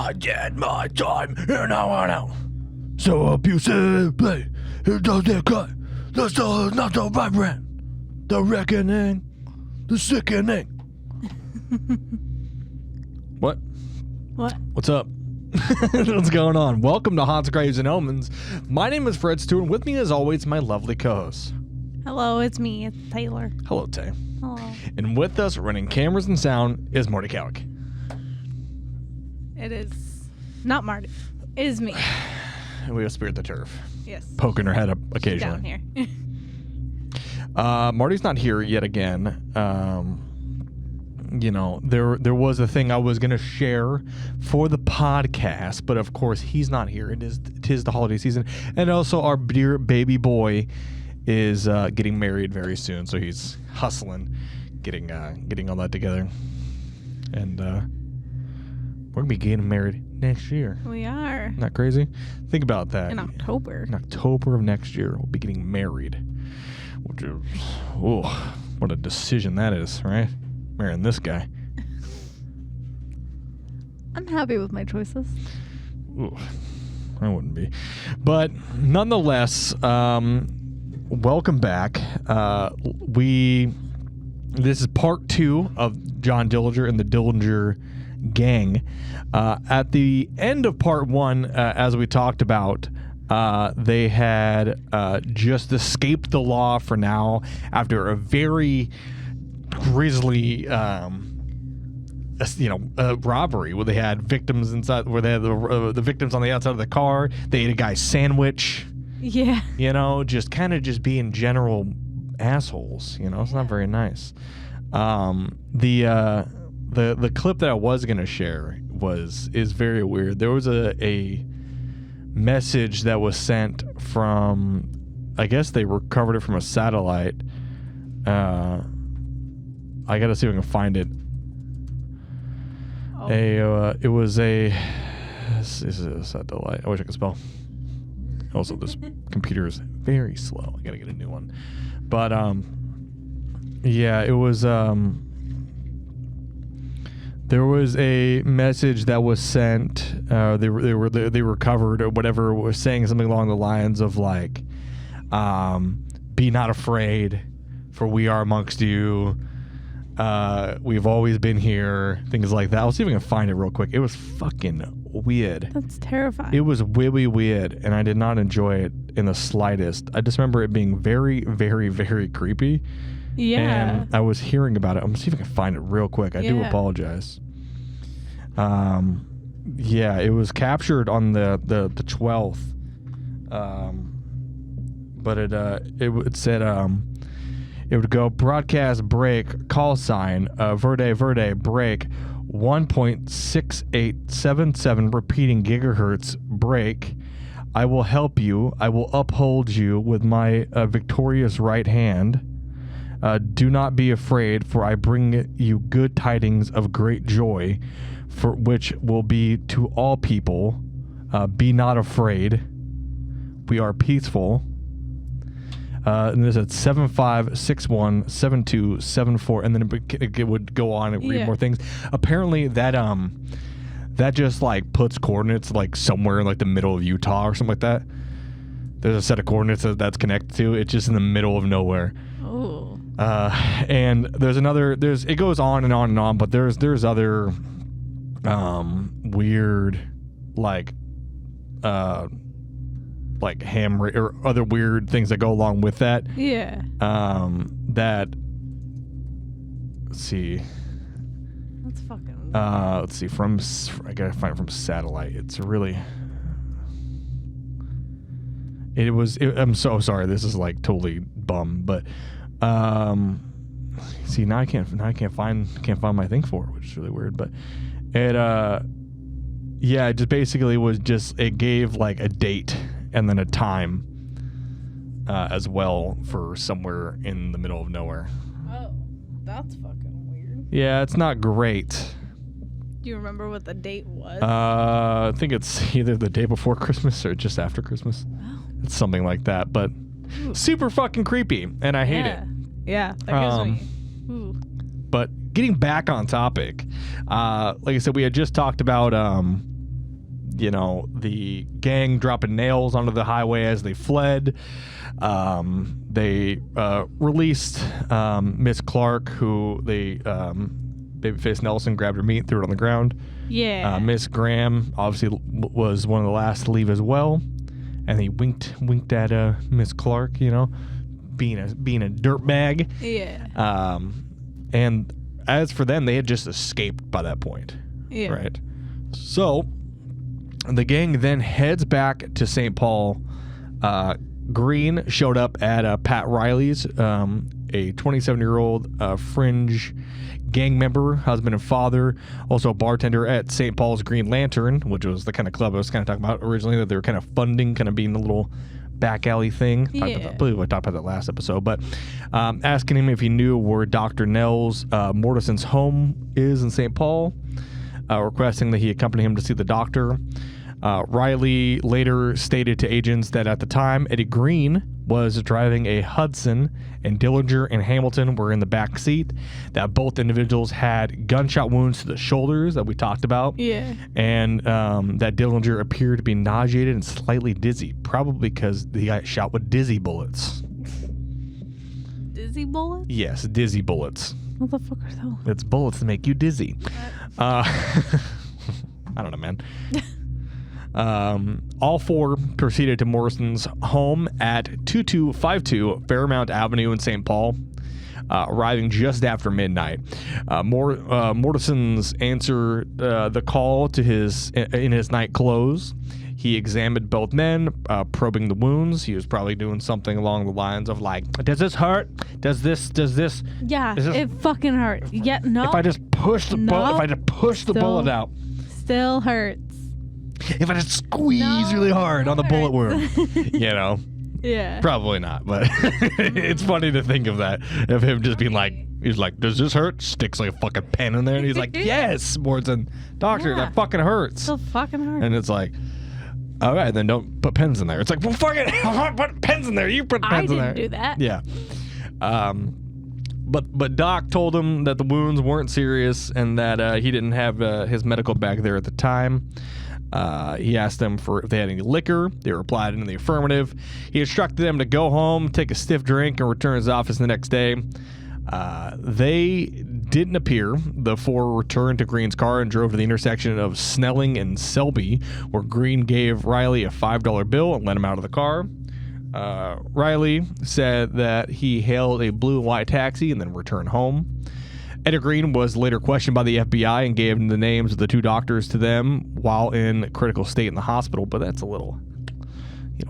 I did my time and I went out. So abusive, play, it doesn't cut. That's not the vibrant. The reckoning, the sickening. What? What's up? What's going on? Welcome to Haunts, Graves, and Omens. My name is Fred Stewart, and with me, as always, my lovely co-host. Hello, it's me. It's Taylor. Hello, Tay. Hello. And with us, running cameras and sound, is Marty Cowick. It is not Marty. It is me. We go spirit the turf. Yes. Poking her head up occasionally. Down here. Marty's not here yet again. You know, there was a thing I was going to share for the podcast, but of course he's not here. Tis the holiday season. And also our dear baby boy is getting married very soon, so he's hustling, getting all that together. And we're going to be getting married next year. We are. Isn't that crazy? Think about that. In October. In October of next year, we'll be getting married. Which is, oh, what a decision that is, right? Marrying this guy. I'm happy with my choices. Ooh, I wouldn't be. But nonetheless, welcome back. This is part 2 of John Dillinger and the Dillinger gang. At the end of part 1, as we talked about, they had just escaped the law for now after a very grisly robbery where they had victims inside, where they had the victims on the outside of the car. They ate a guy's sandwich. Yeah. You know, just kind of just being general assholes. You know, it's not very nice. The clip that I was gonna share is very weird. There was a message that was sent from, I guess they recovered it from a satellite. I gotta see if I can find it. Oh. It was a. This is a satellite. I wish I could spell. Also, this computer is very slow. I gotta get a new one. But yeah, it was there was a message that was sent. They recovered or whatever, was saying something along the lines of like, "Be not afraid, for we are amongst you. We've always been here." Things like that. I'll see if I can find it real quick. It was fucking weird. That's terrifying. It was really weird, and I did not enjoy it in the slightest. I just remember it being very, very, very creepy. Yeah. And I was hearing about it. I'm gonna see if I can find it real quick. I do apologize. Yeah, it was captured on the 12th. But it said it would go broadcast break call sign Verde break 1.6877 repeating gigahertz break. I will help you. I will uphold you with my victorious right hand. Do not be afraid, for I bring you good tidings of great joy, for which will be to all people. Be not afraid. We are peaceful. And this at 75617274, and then it would go on and read more things. Apparently that just like puts coordinates like somewhere in like the middle of Utah or something like that. There's a set of coordinates that's connected to. It's just in the middle of nowhere. Oh. And it goes on and on and on, but there's other weird like hammer or other weird things that go along with that. Yeah. That. Let's see. That's fucking. Let's see. I gotta find it from satellite. It's really. I'm so sorry. This is like totally bum, but see now I can't find my thing for it, which is really weird. But it yeah, it just basically was just, it gave like a date and then a time as well for somewhere in the middle of nowhere. Oh, that's fucking weird. Yeah, it's not great. Do you remember what the date was? I think it's either the day before Christmas or just after Christmas. Oh. It's something like that, but super fucking creepy, and I hate it. Yeah, that gives me. Ooh. But getting back on topic, like I said, we had just talked about the gang dropping nails onto the highway as they fled. They released Miss Clark, who Babyface Nelson grabbed her meat and threw it on the ground. Yeah. Miss Graham obviously was one of the last to leave as well, and he winked at Miss Clark, being a dirtbag. Yeah. And as for them, they had just escaped by that point. Yeah. Right. So the gang then heads back to St. Paul. Green showed up at Pat Riley's, a 27-year-old fringe gang member, husband and father, also a bartender at St. Paul's Green Lantern, which was the kind of club I was kind of talking about originally, that they were kind of funding, kind of being a little back alley thing. Yeah. I believe I talked about that last episode, but asking him if he knew where Dr. Nels Mortison's home is in St. Paul, requesting that he accompany him to see the doctor. Riley later stated to agents that at the time, Eddie Green was driving a Hudson and Dillinger and Hamilton were in the back seat, that both individuals had gunshot wounds to the shoulders that we talked about. Yeah. And that Dillinger appeared to be nauseated and slightly dizzy, probably because he got shot with dizzy bullets. Dizzy bullets? Yes, dizzy bullets. What the fuck are those? It's bullets that make you dizzy. I don't know, man. All four proceeded to Morrison's home at 2252 Fairmount Avenue in St. Paul, arriving just after midnight. Mortison's answered the call to in his night clothes. He examined both men, probing the wounds. He was probably doing something along the lines of like, "Does this hurt? Does this? Yeah, is this, it fucking hurts. Yeah, no. If I just push the bullet out, still hurts. If I just squeeze really hard on the bullet wound, Yeah. Probably not, but it's funny to think of that, of him just being like, he's like, "Does this hurt?" Sticks like a fucking pen in there, and he's like, "Yes, Morton, doctor, that fucking hurts." Still fucking hurts. And it's like, all right, then don't put pens in there. It's like, well, fuck it, put pens in there. You put pens in there. I didn't do that. Yeah. But Doc told him that the wounds weren't serious and that he didn't have his medical bag there at the time. He asked them if they had any liquor. They replied in the affirmative. He instructed them to go home, take a stiff drink, and return to his office the next day. They didn't appear. The four returned to Green's car and drove to the intersection of Snelling and Selby, where Green gave Riley a $5 bill and let him out of the car. Riley said that he hailed a blue and white taxi and then returned home. Eddie Green was later questioned by the FBI and gave the names of the two doctors to them while in critical state in the hospital, but that's a little,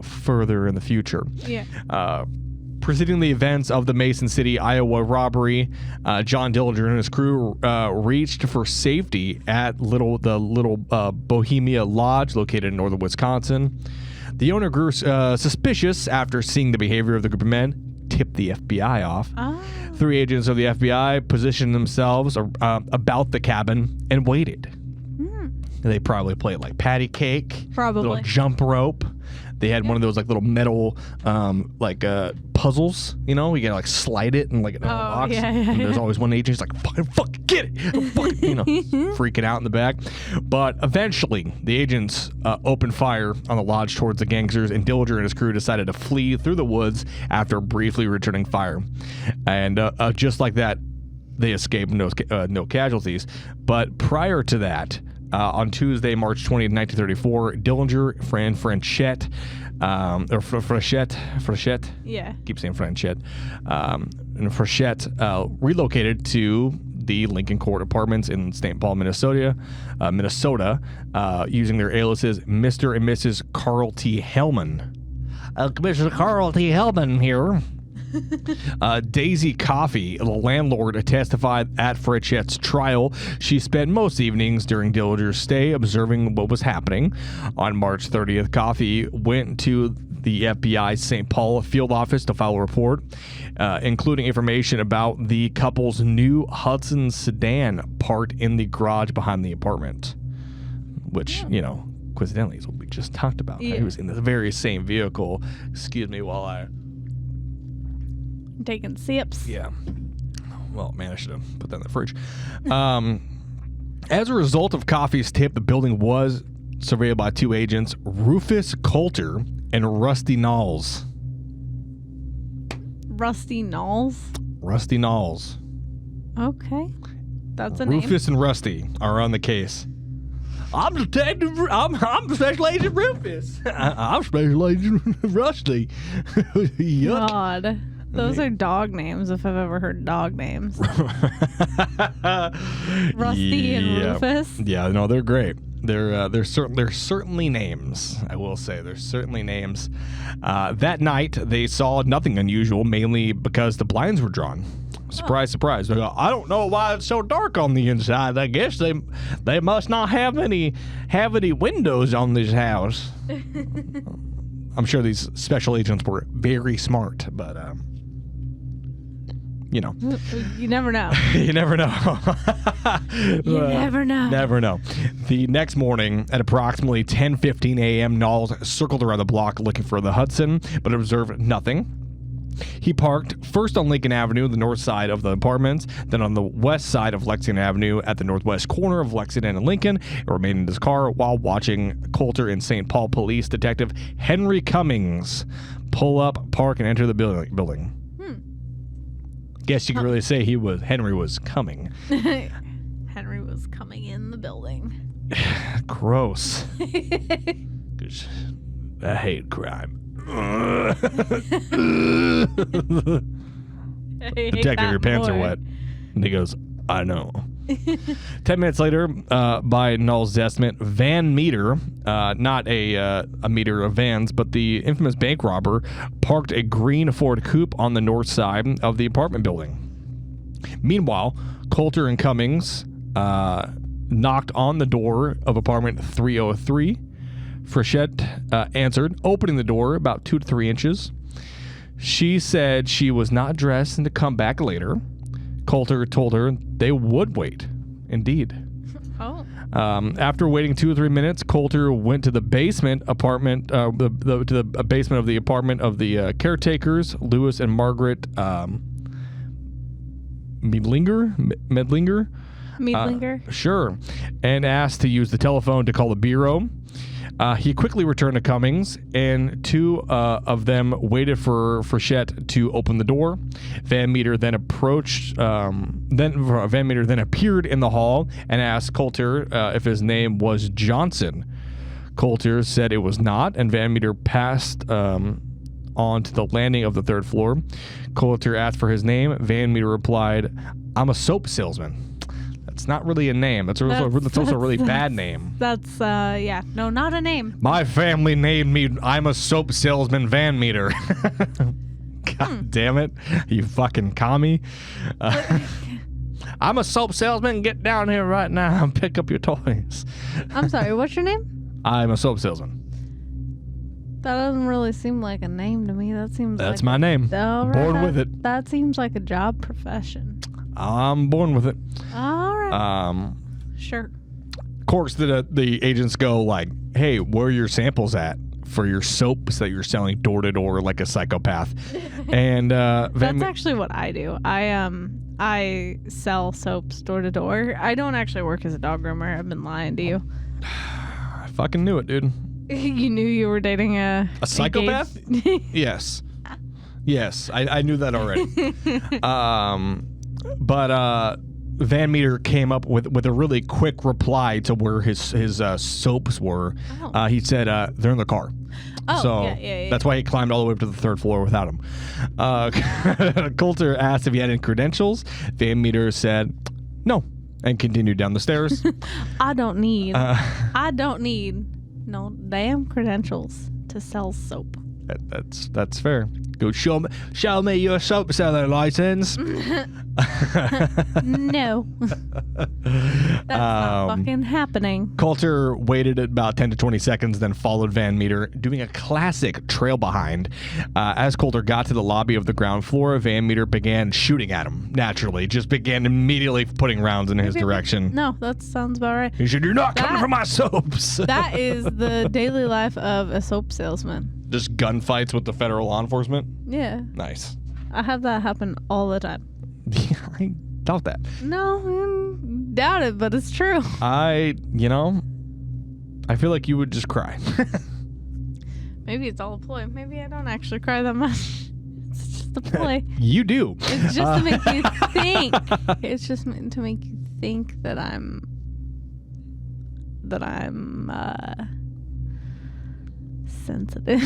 further in the future. Yeah. Preceding the events of the Mason City, Iowa robbery, John Dillinger and his crew reached for safety at the little Bohemia Lodge located in northern Wisconsin. The owner grew suspicious after seeing the behavior of the group of men, tipped the FBI off. Oh. 3 agents of the FBI positioned themselves about the cabin and waited. They probably played like patty cake, little jump rope. They had one of those like little metal puzzles, you gotta like slide it and like it unlocks. And there's always one agent who's like, fuck, get it, freaking out in the back. But eventually, the agents opened fire on the lodge towards the gangsters, and Dillinger and his crew decided to flee through the woods after briefly returning fire. And just like that, they escaped, no casualties. But prior to that, on Tuesday, March 20th, 1934, Dillinger, Frechette, Yeah. Keep saying Frechette. And Frechette relocated to the Lincoln Court Apartments in St. Paul, Minnesota, using their aliases Mr. and Mrs. Carl T. Hellman. Commissioner Carl T. Hellman here. Daisy Coffey, the landlord, testified at Frechette's trial. She spent most evenings during Dillinger's stay observing what was happening. On March 30th, Coffey went to the FBI St. Paul field office to file a report, including information about the couple's new Hudson sedan parked in the garage behind the apartment, which, coincidentally is what we just talked about. Yeah. He was in the very same vehicle. Excuse me while I... Taking sips. Yeah. Well, man, I should have put that in the fridge. As a result of Coffey's tip, the building was surveilled by 2 agents, Rufus Coulter and Rusty Knowles. Rusty Knowles? Rusty Knowles. Okay. That's a name. Rufus and Rusty are on the case. I'm Detective. I'm Special Agent Rufus. I'm Special Agent Rusty. Yuck. God. Those are dog names if I've ever heard dog names. Rusty and Rufus. Yeah, no, they're great. They're certainly names. I will say there's certainly names. That night they saw nothing unusual, mainly because the blinds were drawn. Surprise, surprise. They go, I don't know why it's so dark on the inside. I guess they must not have any windows on this house. I'm sure these special agents were very smart, but you know. You never know. You never know. You never know. Never know. The next morning at approximately 10:15 a.m., Knowles circled around the block looking for the Hudson, but observed nothing. He parked first on Lincoln Avenue, the north side of the apartments, then on the west side of Lexington Avenue at the northwest corner of Lexington and Lincoln, and remained in his car while watching Coulter and St. Paul Police Detective Henry Cummings pull up, park, and enter the building. Guess you could really say Henry was coming. Henry was coming in the building. Gross. 'Cause I hate crime. Detective, your pants are wet. And he goes, I know. 10 minutes later, by Knowles' estimate, Van Meter, not a meter of vans, but the infamous bank robber, parked a green Ford Coupe on the north side of the apartment building. Meanwhile, Coulter and Cummings knocked on the door of apartment 303. Frechette answered, opening the door about 2 to 3 inches. She said she was not dressed and to come back later. Coulter told her they would wait. Indeed. Oh. After waiting 2 or 3 minutes, Coulter went to the basement apartment, to the basement of the apartment of the caretakers, Lewis and Margaret Medlinger. Sure, and asked to use the telephone to call the bureau. He quickly returned to Cummings, and 2 of them waited for Frechette to open the door. Van Meter then approached. Van Meter then appeared in the hall and asked Coulter if his name was Johnson. Coulter said it was not, and Van Meter passed on to the landing of the 3rd floor. Coulter asked for his name. Van Meter replied, "I'm a soap salesman." It's not really a name. That's also a really bad name. That's, no, not a name. My family named me, I'm a soap salesman, Van Meter. God damn it. You fucking commie. I'm a soap salesman. Get down here right now and pick up your toys. I'm sorry, what's your name? I'm a soap salesman. That doesn't really seem like a name to me. That's my name. Right, Born with it. That seems like a job profession. I'm born with it. All right. Sure. Of course, the agents go like, "Hey, where are your samples at for your soaps that you're selling door to door like a psychopath?" And that's actually what I do. I sell soaps door to door. I don't actually work as a dog groomer. I've been lying to you. I fucking knew it, dude. You knew you were dating a psychopath? Yes. Yes, I knew that already. But Van Meter came up with a really quick reply to where his soaps were. Oh. He said they're in the car. Oh, so yeah. That's why he climbed all the way up to the 3rd floor without him. Coulter asked if he had any credentials. Van Meter said no and continued down the stairs. I don't need no damn credentials to sell soap. That's fair. Go show me your soap selling license. No. That's not fucking happening. Coulter waited about 10 to 20 seconds, then followed Van Meter, doing a classic trail behind. As Coulter got to the lobby of the ground floor, Van Meter began shooting at him. Naturally, just began immediately putting rounds in his direction. No, that sounds about right. He said, "You're not coming for my soaps." That is the daily life of a soap salesman. Just gunfights with the federal law enforcement? Yeah. Nice. I have that happen all the time. Yeah, I doubt that. No, doubt it, but it's true. I I feel like you would just cry. Maybe it's all a ploy. Maybe I don't actually cry that much. It's just a ploy. You do. It's just to make you think. It's just meant to make you think that I'm sensitive.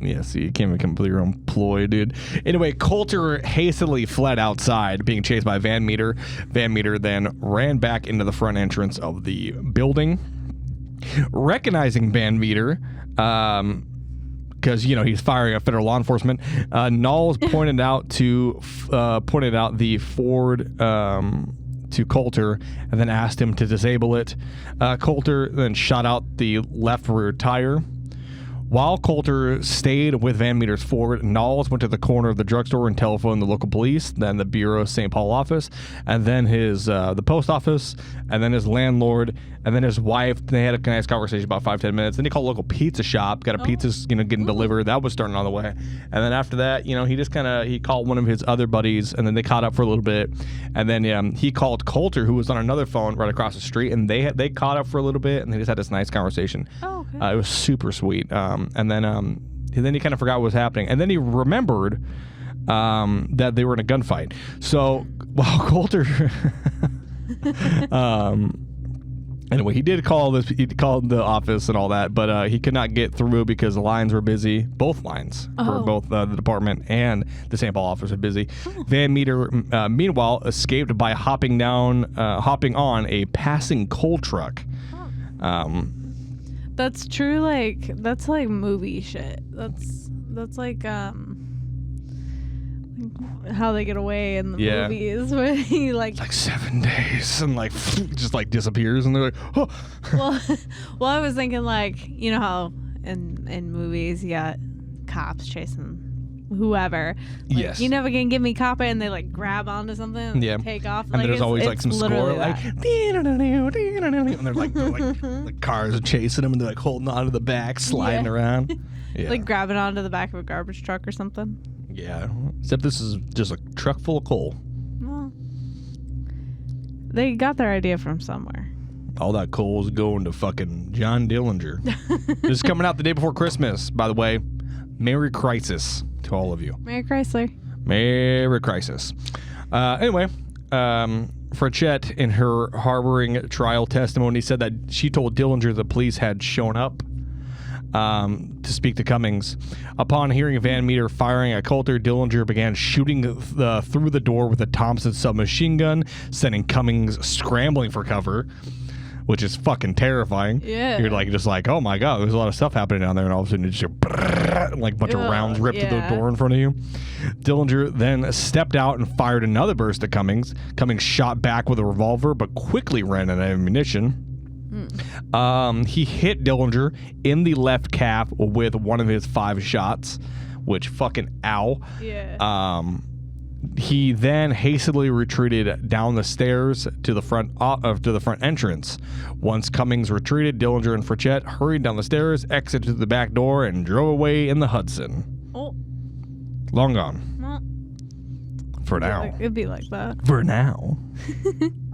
Yeah, so you can't even complete your own ploy, dude. Anyway, Coulter hastily fled outside, being chased by Van Meter. Van Meter then ran back into the front entrance of the building. Recognizing Van Meter, because he's firing at federal law enforcement, Knowles pointed out the Ford to Coulter and then asked him to disable it. Coulter then shot out the left rear tire. While Coulter stayed with Van Meter's Ford, Knowles went to the corner of the drugstore and telephoned the local police, then the Bureau of St. Paul office, and then the post office, and then his landlord, and then his wife. They had a nice conversation about 5-10 minutes. Then he called a local pizza shop, got a pizza getting delivered. That was starting on the way. And then after that, he just he called one of his other buddies, and then they caught up for a little bit. And then he called Coulter, who was on another phone right across the street, and they caught up for a little bit, and they just had this nice conversation. Oh, okay. It was super sweet. And then he kind of forgot what was happening, and then he remembered that they were in a gunfight. So while Coulter, anyway, he did call this. He called the office and all that, but he could not get through because the lines were busy. Both lines for both the department and the St. Paul office are busy. Van Meter, meanwhile, escaped by hopping on a passing coal truck. That's true. That's like movie shit. That's like how they get away in the movies where he like 7 days and just disappears and they're like, oh. well, I was thinking how in movies you got cops chasing whoever. Yes. You never gonna give me copper, and they grab onto something and take off. And there's always some score and they're like cars are chasing them and they're holding onto the back, sliding around. Yeah. Grabbing onto the back of a garbage truck or something. Yeah. Except this is just a truck full of coal. Well, they got their idea from somewhere. All that coal is going to fucking John Dillinger. This is coming out the day before Christmas, by the way. Merry Crisis to all of you. Merry Chrysler. Merry Crisis. Anyway, Frechette, in her harboring trial testimony, said that she told Dillinger the police had shown up to speak to Cummings. Upon hearing Van Meter firing at Coulter, Dillinger began shooting through the door with a Thompson submachine gun, sending Cummings scrambling for cover, which is fucking terrifying. Yeah. You're just oh my God, there's a lot of stuff happening down there, and all of a sudden it's just a bunch of rounds ripped through the door in front of you. Dillinger then stepped out and fired another burst at Cummings. Cummings shot back with a revolver, but quickly ran out of ammunition. He hit Dillinger in the left calf with one of his 5 shots, which fucking ow. Yeah. He then hastily retreated down the stairs to the front entrance. Once Cummings retreated, Dillinger and Frechette hurried down the stairs, exited the back door, and drove away in the Hudson. Oh. Long gone. Well, for now. It'd be like that. For now.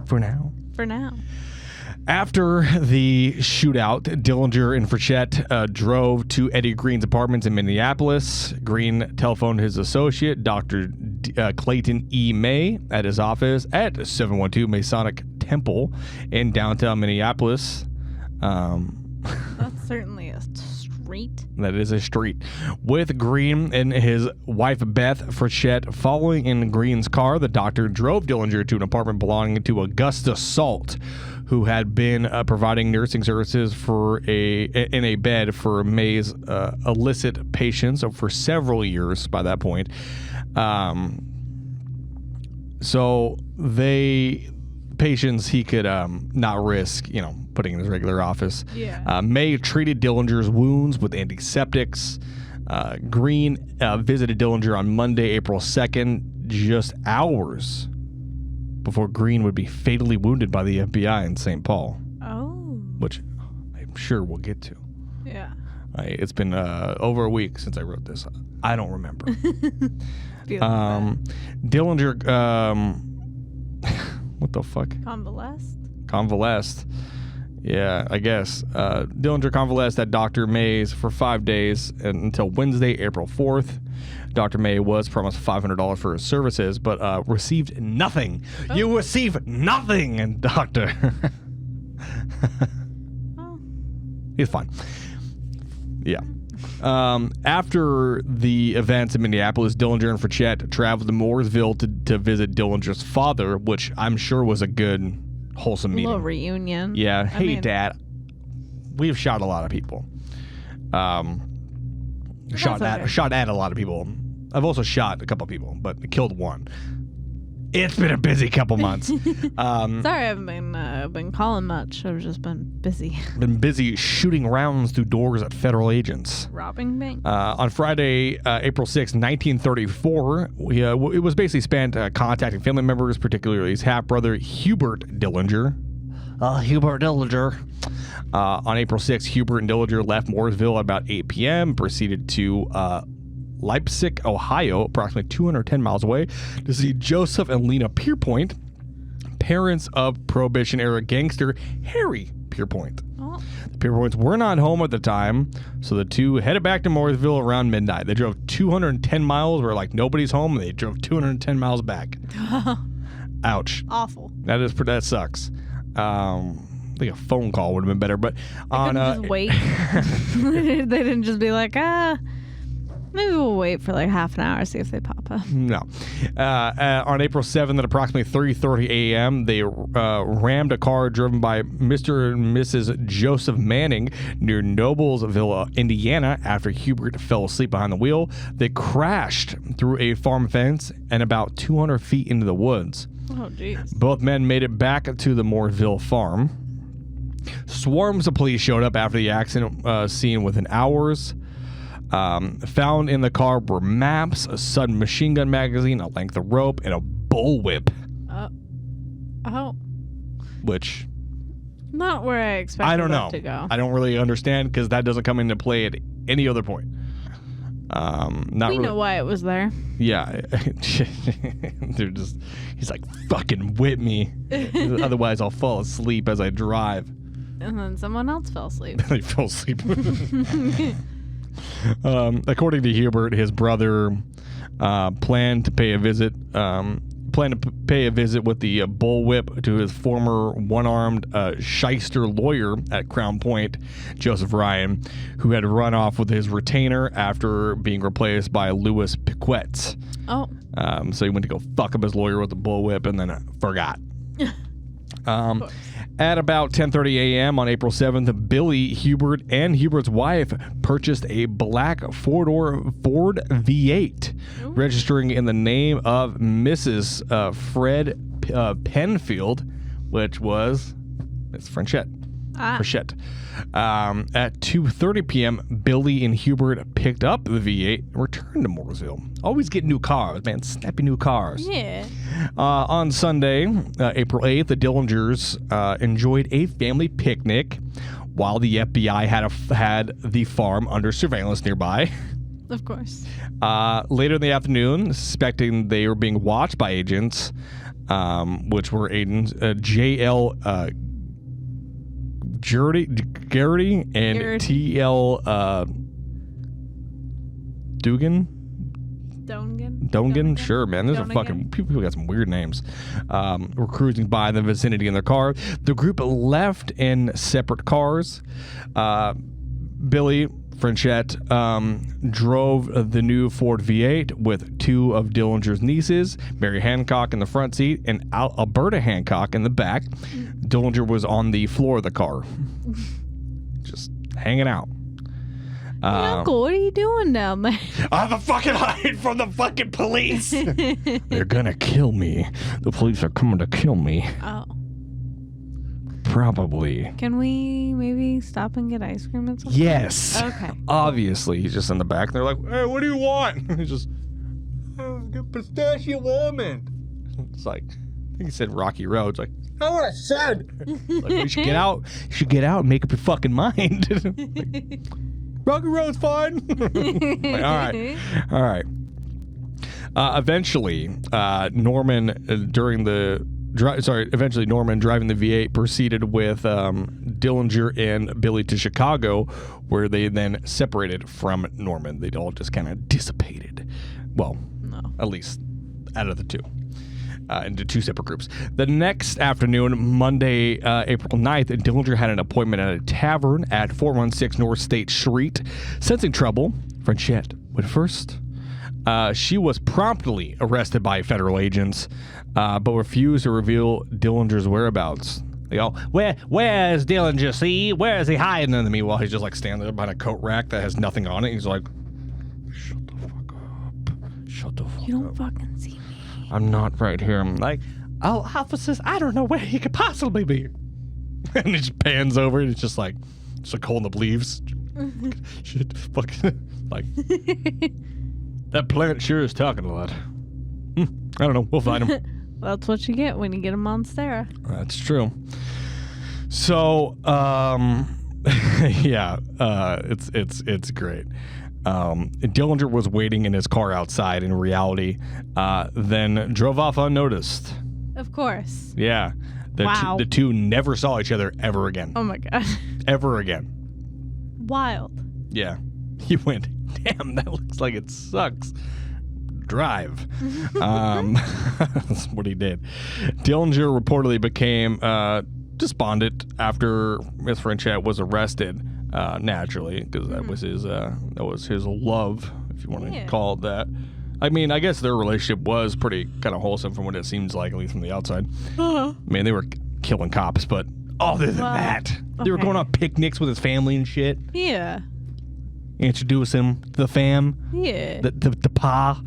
For now. For now. After the shootout, Dillinger and Frechette drove to Eddie Green's apartments in Minneapolis. Green telephoned his associate, Dr. Clayton E. May, at his office at 712 Masonic Temple in downtown Minneapolis. That's certainly a street. That is a street. With Green and his wife, Beth Frechette, following in Green's car, the doctor drove Dillinger to an apartment belonging to Augusta Salt, who had been providing nursing services in a bed for May's illicit patients for several years by that point. So patients he could not risk, putting in his regular office. Yeah. May treated Dillinger's wounds with antiseptics. Green visited Dillinger on Monday, April 2nd, just hours before Green would be fatally wounded by the FBI in St. Paul. Oh. Which I'm sure we'll get to. Yeah. It's been over a week since I wrote this. I don't remember. Dillinger, what the fuck? Convalesced. Yeah, I guess. Dillinger convalesced at Dr. May's for 5 days until Wednesday, April 4th. Dr. May was promised $500 for his services, but received nothing. Oh. You receive nothing, doctor. Oh. He's fine. Yeah. After the events in Minneapolis, Dillinger and Frechette traveled to Mooresville to visit Dillinger's father, which I'm sure was a good, wholesome meeting. A little reunion. Yeah. Hey, Dad. We've shot a lot of people. Shot at a lot of people. I've also shot a couple of people, but killed one. It's been a busy couple months. Sorry, I haven't been calling much. I've just been busy. Been busy shooting rounds through doors at federal agents. Robbing banks. On Friday, April 6, 1934, it was basically spent contacting family members, particularly his half-brother, Hubert Dillinger. Hubert Dillinger. On April 6, Hubert and Dillinger left Mooresville at about 8 p.m., proceeded to Leipzig, Ohio, approximately 210 miles away, to see Joseph and Lena Pierpoint, parents of Prohibition-era gangster Harry Pierpoint. Oh. The Pierpoints were not home at the time, so the two headed back to Mooresville around midnight. They drove 210 miles where, like, nobody's home, and they drove 210 miles back. Ouch. Awful. That sucks. I think a phone call would have been better, but on just wait. They didn't just be like, maybe we'll wait for like half an hour, see if they pop up. No. On April 7th at approximately 3:30 a.m., they rammed a car driven by Mr. and Mrs. Joseph Manning near Noblesville, Indiana. After Hubert fell asleep behind the wheel, they crashed through a farm fence and about 200 feet into the woods. Oh, jeez. Both men made it back to the Mooresville farm. Swarms of police showed up after the accident scene within hours. Found in the car were maps, a sudden machine gun magazine, a length of rope, and a bullwhip. Oh. Which... Not where I expected I don't know. To go. I don't really understand because that doesn't come into play at any other point. We know why it was there. Yeah. They're just... He's like, fucking whip me. Otherwise, I'll fall asleep as I drive. And then someone else fell asleep. They fell asleep. According to Hubert, his brother planned to pay a visit with the bullwhip to his former one-armed shyster lawyer at Crown Point, Joseph Ryan, who had run off with his retainer after being replaced by Louis Piquet. Oh. So he went to go fuck up his lawyer with the bullwhip and then forgot. At about 10:30 a.m. on April 7th, Billy, Hubert, and Hubert's wife purchased a black four-door Ford V8, registering in the name of Mrs. Fred Penfield, which was Miss Frechette. Frechette. At 2:30 p.m., Billy and Hubert picked up the V8 and returned to Mooresville. Always get new cars, man. Snappy new cars. Yeah. On Sunday, April 8th, the Dillingers enjoyed a family picnic while the FBI had the farm under surveillance nearby. Of course. Later in the afternoon, suspecting they were being watched by agents, which were agents J.L. Garrity and T.L. Dongan? Sure, man. Those are fucking... People got some weird names. Were cruising by in the vicinity in their car. The group left in separate cars. Billy Frechette drove the new Ford V8 with two of Dillinger's nieces, Mary Hancock in the front seat and Alberta Hancock in the back. Dillinger was on the floor of the car, just hanging out. Hey, Uncle, what are you doing down there? I'm a fucking hide from the fucking police. They're gonna kill me. The police are coming to kill me. Oh. Probably. Can we maybe stop and get ice cream and something? Yes. Okay. Obviously, he's just in the back. And they're like, hey, what do you want? He's just, get pistachio almond. It's like, I think he said Rocky Road. It's like, that's what I said. Like, you should get out. You should get out and make up your fucking mind. Like, Rocky Road's fine. Like, all right. Eventually, Norman, during the eventually Norman, driving the V8, proceeded with Dillinger and Billy to Chicago, where they then separated from Norman. They'd all just kind of dissipated. Well, No. at least out of the two. Into two separate groups. The next afternoon, Monday, April 9th, Dillinger had an appointment at a tavern at 416 North State Street. Sensing trouble, Frenchette went first. She was promptly arrested by federal agents, but refused to reveal Dillinger's whereabouts. They all, where's Dillinger, see? Where is he hiding? And meanwhile, he's just like standing there behind a coat rack that has nothing on it. He's like, shut the fuck up. Shut the fuck up. You don't fucking see me. I'm not right here. I'm like, oh, officers, I don't know where he could possibly be. And he just pans over and it's just like holding up leaves. Shit, fucking, like, that plant sure is talking a lot. I don't know. We'll find him. That's what you get when you get a monstera. That's true. So, yeah, it's great. Dillinger was waiting in his car outside in reality, then drove off unnoticed. Of course. Yeah. Wow. The two never saw each other ever again. Oh my god. Ever again. Wild. Yeah. He went, damn, that looks like it sucks. Drive. That's what he did. Dillinger reportedly became despondent after Miss Frenchette was arrested. Naturally, because that was his love, if you want to call it that. I mean, I guess their relationship was pretty kind of wholesome from what it seems like, at least from the outside. I mean, they were killing cops, but other than that, they were going on picnics with his family and shit. Yeah. Introduce him to the fam. Yeah. The pa.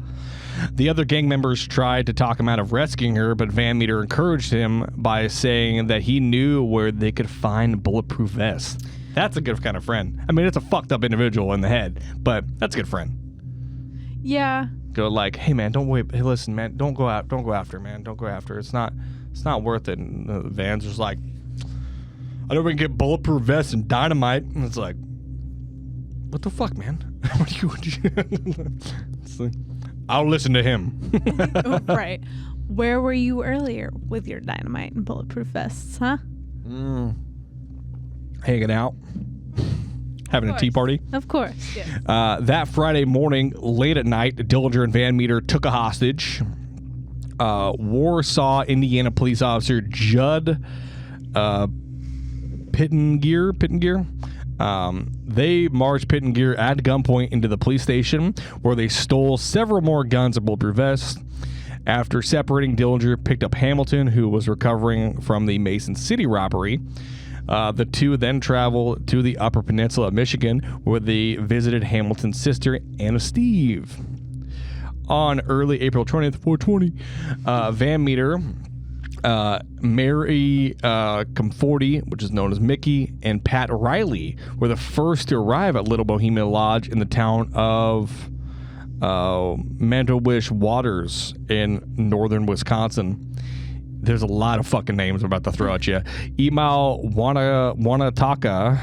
The other gang members tried to talk him out of rescuing her, but Van Meter encouraged him by saying that he knew where they could find bulletproof vests. That's a good kind of friend. I mean, it's a fucked up individual in the head, but that's a good friend. Yeah. Go like, hey man, don't wait. Hey, listen, man, don't go after her, man. Don't go after her. It's not worth it. And Van's just like, I know we can get bulletproof vests and dynamite. And it's like, what the fuck, man? What do you? It's like, I'll listen to him. Right. Where were you earlier with your dynamite and bulletproof vests, huh? Hanging out, having a tea party. Of course, yes. That Friday morning, late at night, Dillinger and Van Meter took a hostage. Warsaw, Indiana police officer Judd Pittengear. They marched Pittengear at gunpoint into the police station, where they stole several more guns and bulletproof vests. After separating, Dillinger picked up Hamilton, who was recovering from the Mason City robbery. The two then traveled to the Upper Peninsula of Michigan, where they visited Hamilton's sister, Anna Steve. On early April 20th, 420, Van Meter, Mary Comforty, which is known as Mickey, and Pat Riley were the first to arrive at Little Bohemia Lodge in the town of Mantowish Waters in northern Wisconsin. There's a lot of fucking names I'm about to throw at you. Emal Wanataka,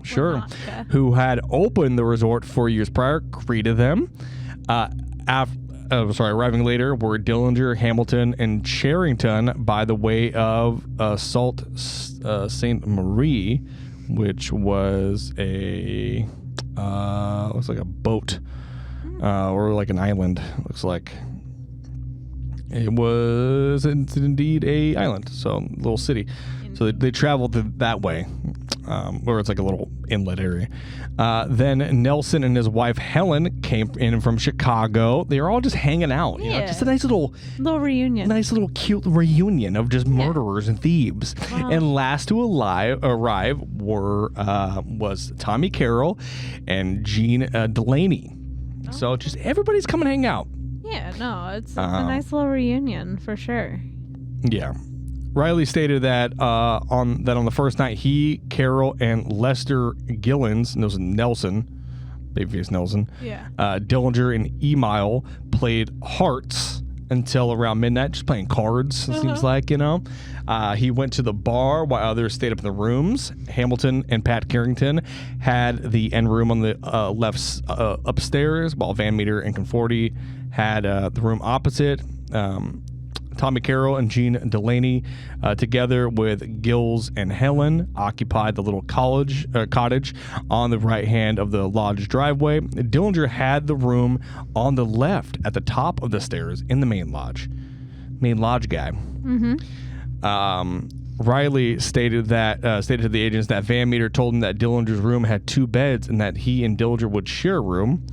sure, Wanatka. Who had opened the resort 4 years prior, greeted them. Arriving later were Dillinger, Hamilton, and Charrington by the way of Sault Ste. Marie, which was a looks like a boat or like an island. Looks like. It was indeed a island, so a little city. So they traveled that way, where it's like a little inlet area. Then Nelson and his wife Helen came in from Chicago. They were all just hanging out. You know, just a nice little reunion. Nice little cute reunion of just murderers and thieves. Wow. And last to arrive was Tommy Carroll and Gene Delaney. Oh. So just everybody's coming to hang out. Yeah, no, it's a nice little reunion for sure. Yeah. Riley stated that on the first night, he, Carroll, and Lester Gillens, Nelson, babyface Nelson, Dillinger and Emile played hearts until around midnight, just playing cards, it seems like, you know. He went to the bar while others stayed up in the rooms. Hamilton and Pat Carrington had the end room on the left upstairs, while Van Meter and Conforty had the room opposite. Tommy Carroll and Jean Delaney, together with Gills and Helen, occupied the little cottage on the right hand of the lodge driveway. Dillinger had the room on the left at the top of the stairs in the main lodge guy. Riley stated to the agents that Van Meter told him that Dillinger's room had 2 beds and that he and Dillinger would share a room.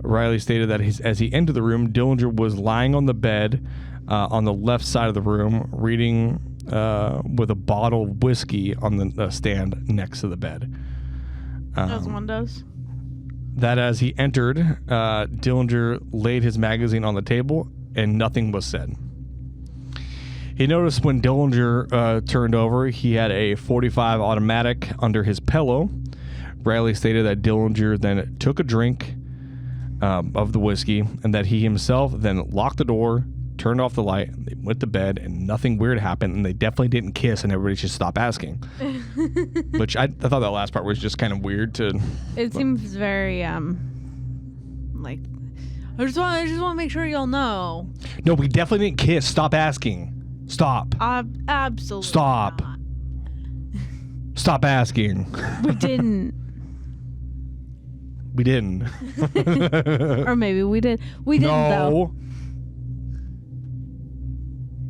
Riley stated that as he entered the room, Dillinger was lying on the bed on the left side of the room, reading with a bottle of whiskey on the stand next to the bed. As one does. That as he entered, Dillinger laid his magazine on the table and nothing was said. He noticed when Dillinger turned over, he had a .45 automatic under his pillow. Riley stated that Dillinger then took a drink of the whiskey and that he himself then locked the door, turned off the light, they went to bed, and nothing weird happened, and they definitely didn't kiss, and everybody should stop asking. Which I thought that last part was just kind of weird to... It seems very, like, I just want to make sure y'all know. No, we definitely didn't kiss. Stop asking. Stop. Absolutely Stop. not. Stop asking. We didn't. We didn't. Or maybe we did. We didn't, though.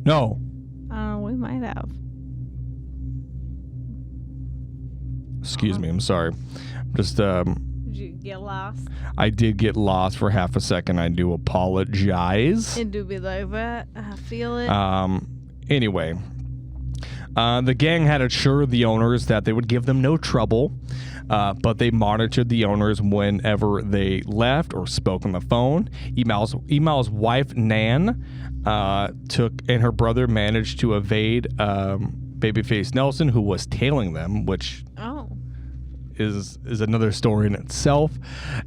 No. We might have. Excuse me. I'm sorry. Just, Did you get lost? I did get lost for half a second. I do apologize. It do be like that. I feel it. Anyway, the gang had assured the owners that they would give them no trouble, but they monitored the owners whenever they left or spoke on the phone. Emal's wife, Nan, and her brother managed to evade Babyface Nelson, who was tailing them, which is another story in itself,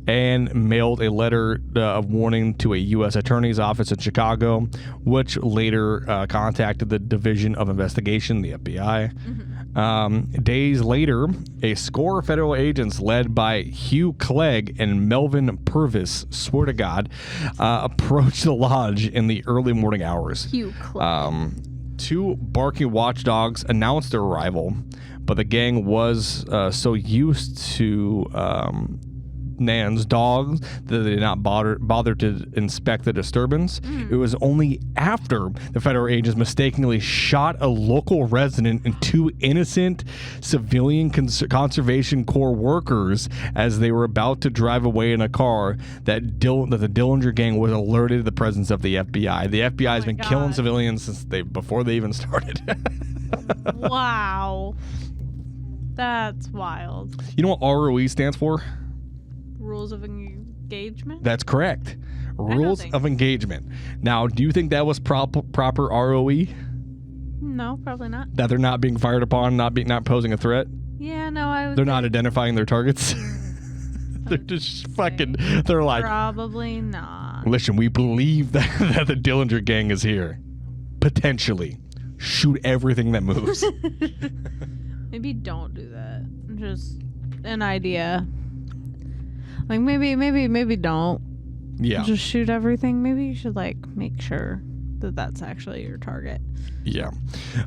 and mailed a letter of warning to a U.S. Attorney's Office in Chicago, which later contacted the Division of Investigation, the FBI. Days later, a score of federal agents led by Hugh Clegg and Melvin Purvis, swear to God, approached the lodge in the early morning hours. Hugh Clegg. 2 barking watchdogs announced their arrival, but the gang was so used to Nan's dogs that they did not bother to inspect the disturbance. It was only after the federal agents mistakenly shot a local resident and 2 innocent civilian Conservation Corps workers as they were about to drive away in a car that the Dillinger gang was alerted to the presence of the FBI. The FBI has been killing civilians since before they even started. Wow. That's wild. You know what ROE stands for? Rules of engagement? That's correct. Rules of engagement. Now, do you think that was proper ROE? No, probably not. That they're not being fired upon, not posing a threat? Yeah, no, They're not identifying their targets? They're just fucking, they're like... Probably not. Listen, we believe that the Dillinger gang is here. Potentially. Shoot everything that moves. Maybe don't do that. Just an idea. Like maybe don't. Yeah. Just shoot everything. Maybe you should make sure that that's actually your target. Yeah.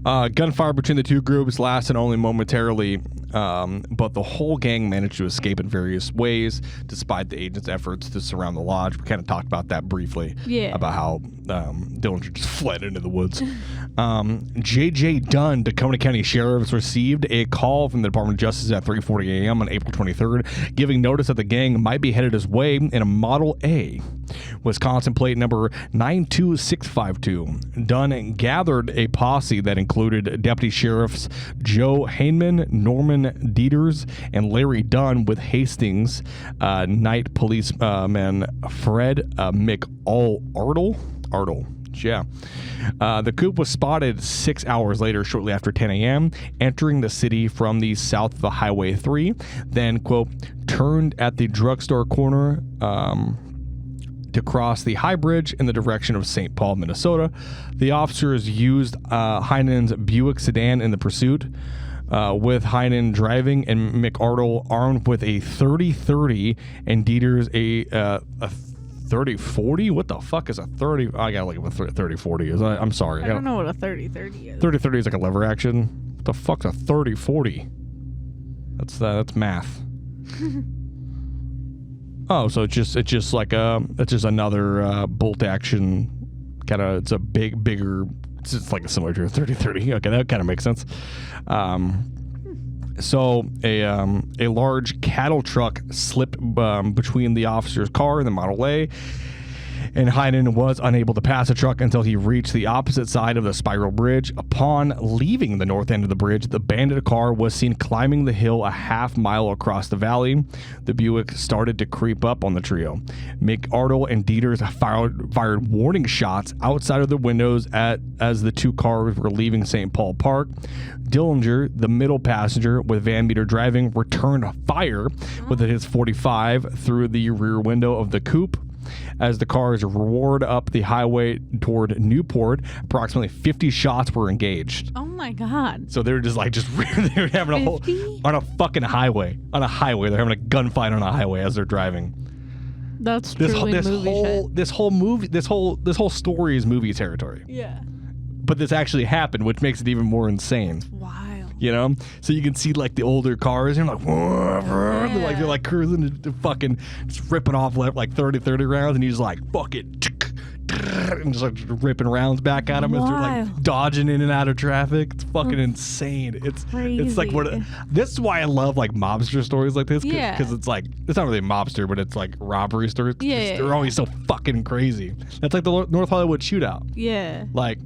Gunfire between the 2 groups lasted only momentarily, but the whole gang managed to escape in various ways despite the agents' efforts to surround the lodge. We kind of talked about that briefly. Yeah. About how Dillinger just fled into the woods. J.J. Dunn, Tacoma County Sheriff's, received a call from the Department of Justice at 3:40 a.m. on April 23rd, giving notice that the gang might be headed his way in a Model A, Wisconsin plate number 92652. Dunn gathered a posse that included Deputy Sheriffs Joe Hayman, Norman Dieters, and Larry Dunn, with Hastings Night Policeman Fred McArdle. Yeah. The coup was spotted 6 hours later, shortly after 10 a.m., entering the city from the south of the Highway 3, then, quote, turned at the drugstore corner to cross the High Bridge in the direction of St. Paul, Minnesota. The officers used Heinen's Buick sedan in the pursuit, with Heinen driving and McArdle armed with a .30-30 and Dieters a 30-40? What the fuck is a 30? I gotta look at what 30-40 is. I'm sorry. I don't know what a 30-30 is. 30-30 is like a lever action. What the fuck's a 30-40? That's math. Oh, so it's just like it's just another bolt action kind of. It's a bigger. It's just like a similar to a 30-30. Okay, that kind of makes sense. So a large cattle truck slipped between the officer's car and the Model A, and Heinen was unable to pass the truck until he reached the opposite side of the spiral bridge. Upon leaving the north end of the bridge, the bandit car was seen climbing the hill a half mile across the valley. The Buick started to creep up on the trio. McArdle and Dieters fired warning shots outside of the windows as the two cars were leaving St. Paul Park. Dillinger, the middle passenger with Van Meter driving, returned fire with his .45 through the rear window of the coupe. As the cars roared up the highway toward Newport, approximately 50 shots were engaged. Oh my God. So they were just they were having on a fucking highway. On a highway. They're having a gunfight on a highway as they're driving. That's truly movie shit. This whole story is movie territory. Yeah. But this actually happened, which makes it even more insane. Wild. You know, so you can see like the older cars, and you're like, yeah. they're like cruising to fucking just ripping off like 30 rounds, and he's like, fuck it, and just like ripping rounds back at him as they're like dodging in and out of traffic. It's fucking insane. It's like this is why I love like mobster stories like this, because it's like it's not really a mobster, but it's like robbery stories. Yeah, they're always so fucking crazy. That's like the North Hollywood shootout. Yeah, like.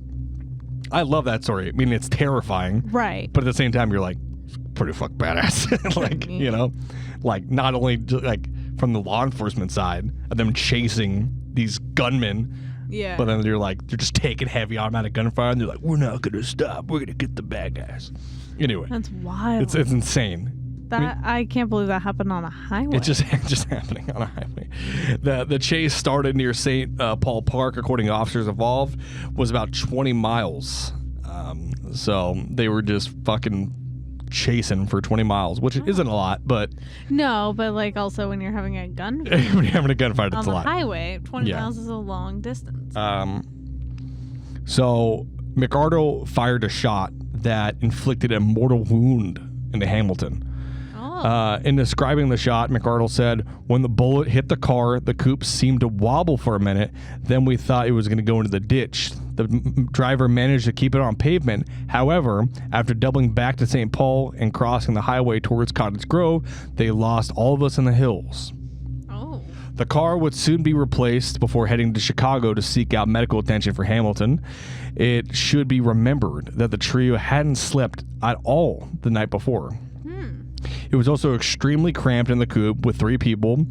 I love that story. I mean, it's terrifying. Right. But at the same time, you're like, pretty fuck badass. Like, you know, like not only like from the law enforcement side of them chasing these gunmen, but then they're just taking heavy automatic gunfire, and they're like, we're not going to stop. We're going to get the bad guys. Anyway. That's wild. It's insane. I can't believe that happened on a highway. It's just happening on a highway. The chase started near St. Paul Park, according to officers involved, was about 20 miles. So they were just fucking chasing for 20 miles, which isn't a lot, but... No, but like also when you're having a gunfight. When you're having a gunfight, it's a lot. On the highway, 20 miles is a long distance. So McArdle fired a shot that inflicted a mortal wound into Hamilton. In describing the shot, McArdle said, when the bullet hit the car, the coupe seemed to wobble for a minute. Then we thought it was going to go into the ditch. The driver managed to keep it on pavement. However, after doubling back to St. Paul and crossing the highway towards Cottage Grove, they lost all of us in the hills. The car would soon be replaced before heading to Chicago to seek out medical attention for Hamilton. It should be remembered that the trio hadn't slept at all the night before. It was also extremely cramped in the coupe with 3 people,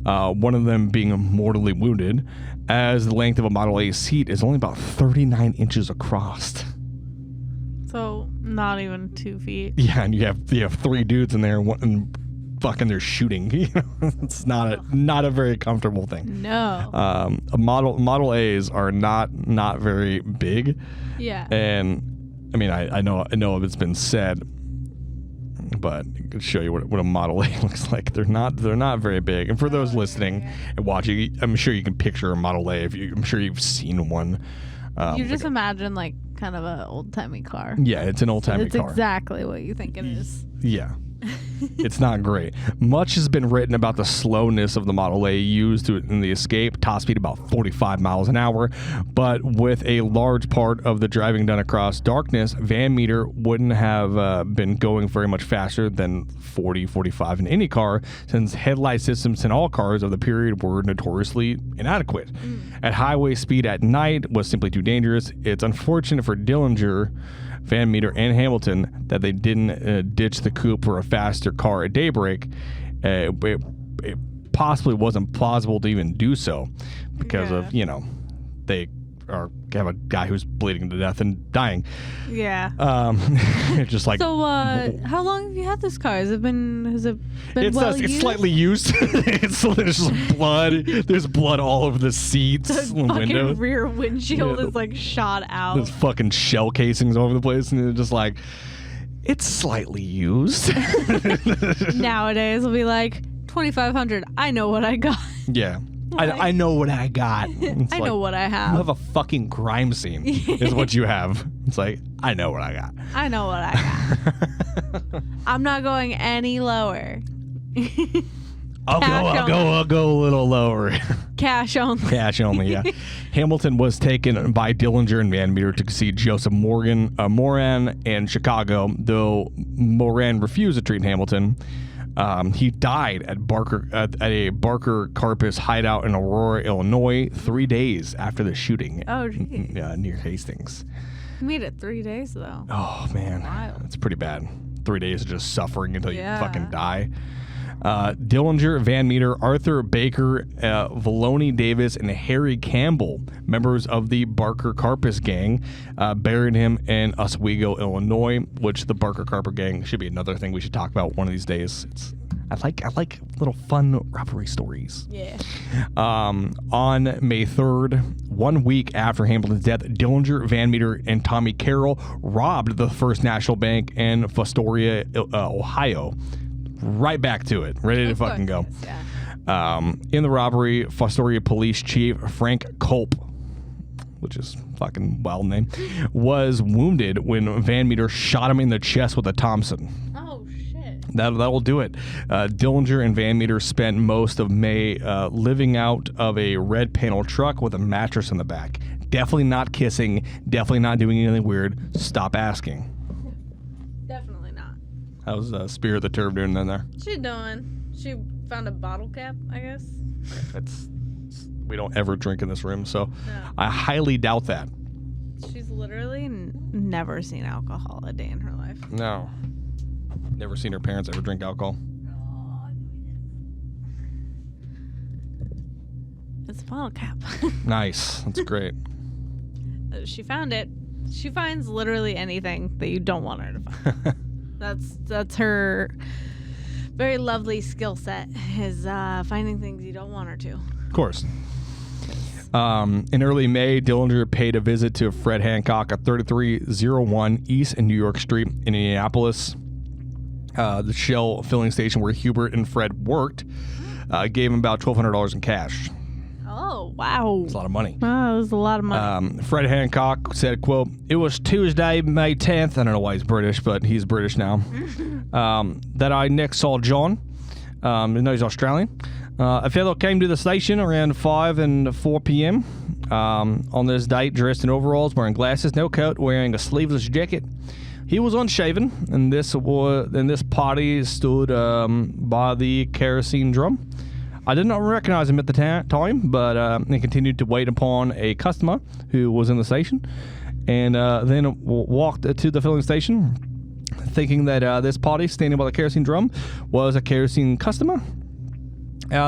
one of them being mortally wounded, as the length of a Model A seat is only about 39 inches across. So not even 2 feet. Yeah, and you have 3 dudes in there, and fucking they're shooting. It's not a very comfortable thing. No. Model A's are not very big. Yeah. And I mean, I know it's been said, but I can show you what a Model A looks like. They're not very big. And for those listening and watching, I'm sure you can picture a Model A. I'm sure you've seen one. You just imagine like kind of an old timey car. Yeah, it's an old timey car. It's exactly what you think it is. Yeah. It's not great. Much has been written about the slowness of the Model A used in the escape, top speed about 45 miles an hour, but with a large part of the driving done across darkness, Van Meter wouldn't have been going very much faster than 40, 45 in any car, since headlight systems in all cars of the period were notoriously inadequate. At highway speed at night was simply too dangerous. It's unfortunate for Dillinger, Van Meter, and Hamilton that they didn't ditch the coupe for a faster car at daybreak. It possibly wasn't plausible to even do so because of, they have a guy who's bleeding to death and dying. Yeah. Just like. So, how long have you had this car? Has it been well used? It's slightly used. There's just blood. There's blood all over the seats and windows. The rear windshield is like shot out. There's fucking shell casings all over the place, and they're just like, it's slightly used. Nowadays, it'll be like 2,500. I know what I got. Yeah. I know what I got. It's I know what I You have. have a fucking crime scene is what you have. It's like, I know what I got. I know what I got. I'm not going any lower. I'll go a little lower. Cash only. Cash only, yeah. Hamilton was taken by Dillinger and Van Meter to see Joseph Moran in Chicago, though Moran refused to treat Hamilton. He died at a Barker Karpus hideout in Aurora, Illinois, 3 days after the shooting. Oh, geez. Near Hastings. We made it 3 days, though. Oh, man. Wild. That's pretty bad. 3 days of just suffering until you Yeah. fucking die. Dillinger, Van Meter, Arthur Baker, Valoni Davis, and Harry Campbell, members of the Barker Karpus gang, buried him in Oswego, Illinois, which the Barker Karpus gang should be another thing we should talk about one of these days. I like little fun robbery stories. Yeah. On May 3rd, 1 week after Hamilton's death, Dillinger, Van Meter, and Tommy Carroll robbed the First National Bank in Fostoria, Ohio. Right back to it. Ready to fucking go. Yeah. In the robbery, Fostoria Police Chief Frank Culp, which is fucking wild name, was wounded when Van Meter shot him in the chest with a Thompson. Oh, shit. That'll do it. Dillinger and Van Meter spent most of May living out of a red panel truck with a mattress in the back. Definitely not kissing. Definitely not doing anything weird. Stop asking. Definitely not. How's Spear of the Turf doing in there? She doing? She found a bottle cap, I guess. We don't ever drink in this room, so No. I highly doubt that. She's literally never seen alcohol a day in her life. No. Never seen her parents ever drink alcohol. It's a bottle cap. Nice. That's great. She found it. She finds literally anything that you don't want her to find. That's her very lovely skill set, is finding things you don't want her to. Of course. In early May, Dillinger paid a visit to Fred Hancock at 3301 East New York Street in Indianapolis. The Shell filling station where Hubert and Fred worked gave him about $1,200 in cash. Oh, wow. It's a lot of money. Wow, that was a lot of money. Fred Hancock said, quote, "It was Tuesday, May 10th. I don't know why he's British, but he's British now. That I next saw John. No, he's Australian. A fellow came to the station around 5 and 4 p.m. On this date, dressed in overalls, wearing glasses, no coat, wearing a sleeveless jacket. He was unshaven, and this party stood by the kerosene drum. I did not recognize him at the time, but he continued to wait upon a customer who was in the station, and then walked to the filling station, thinking that this party standing by the kerosene drum was a kerosene customer.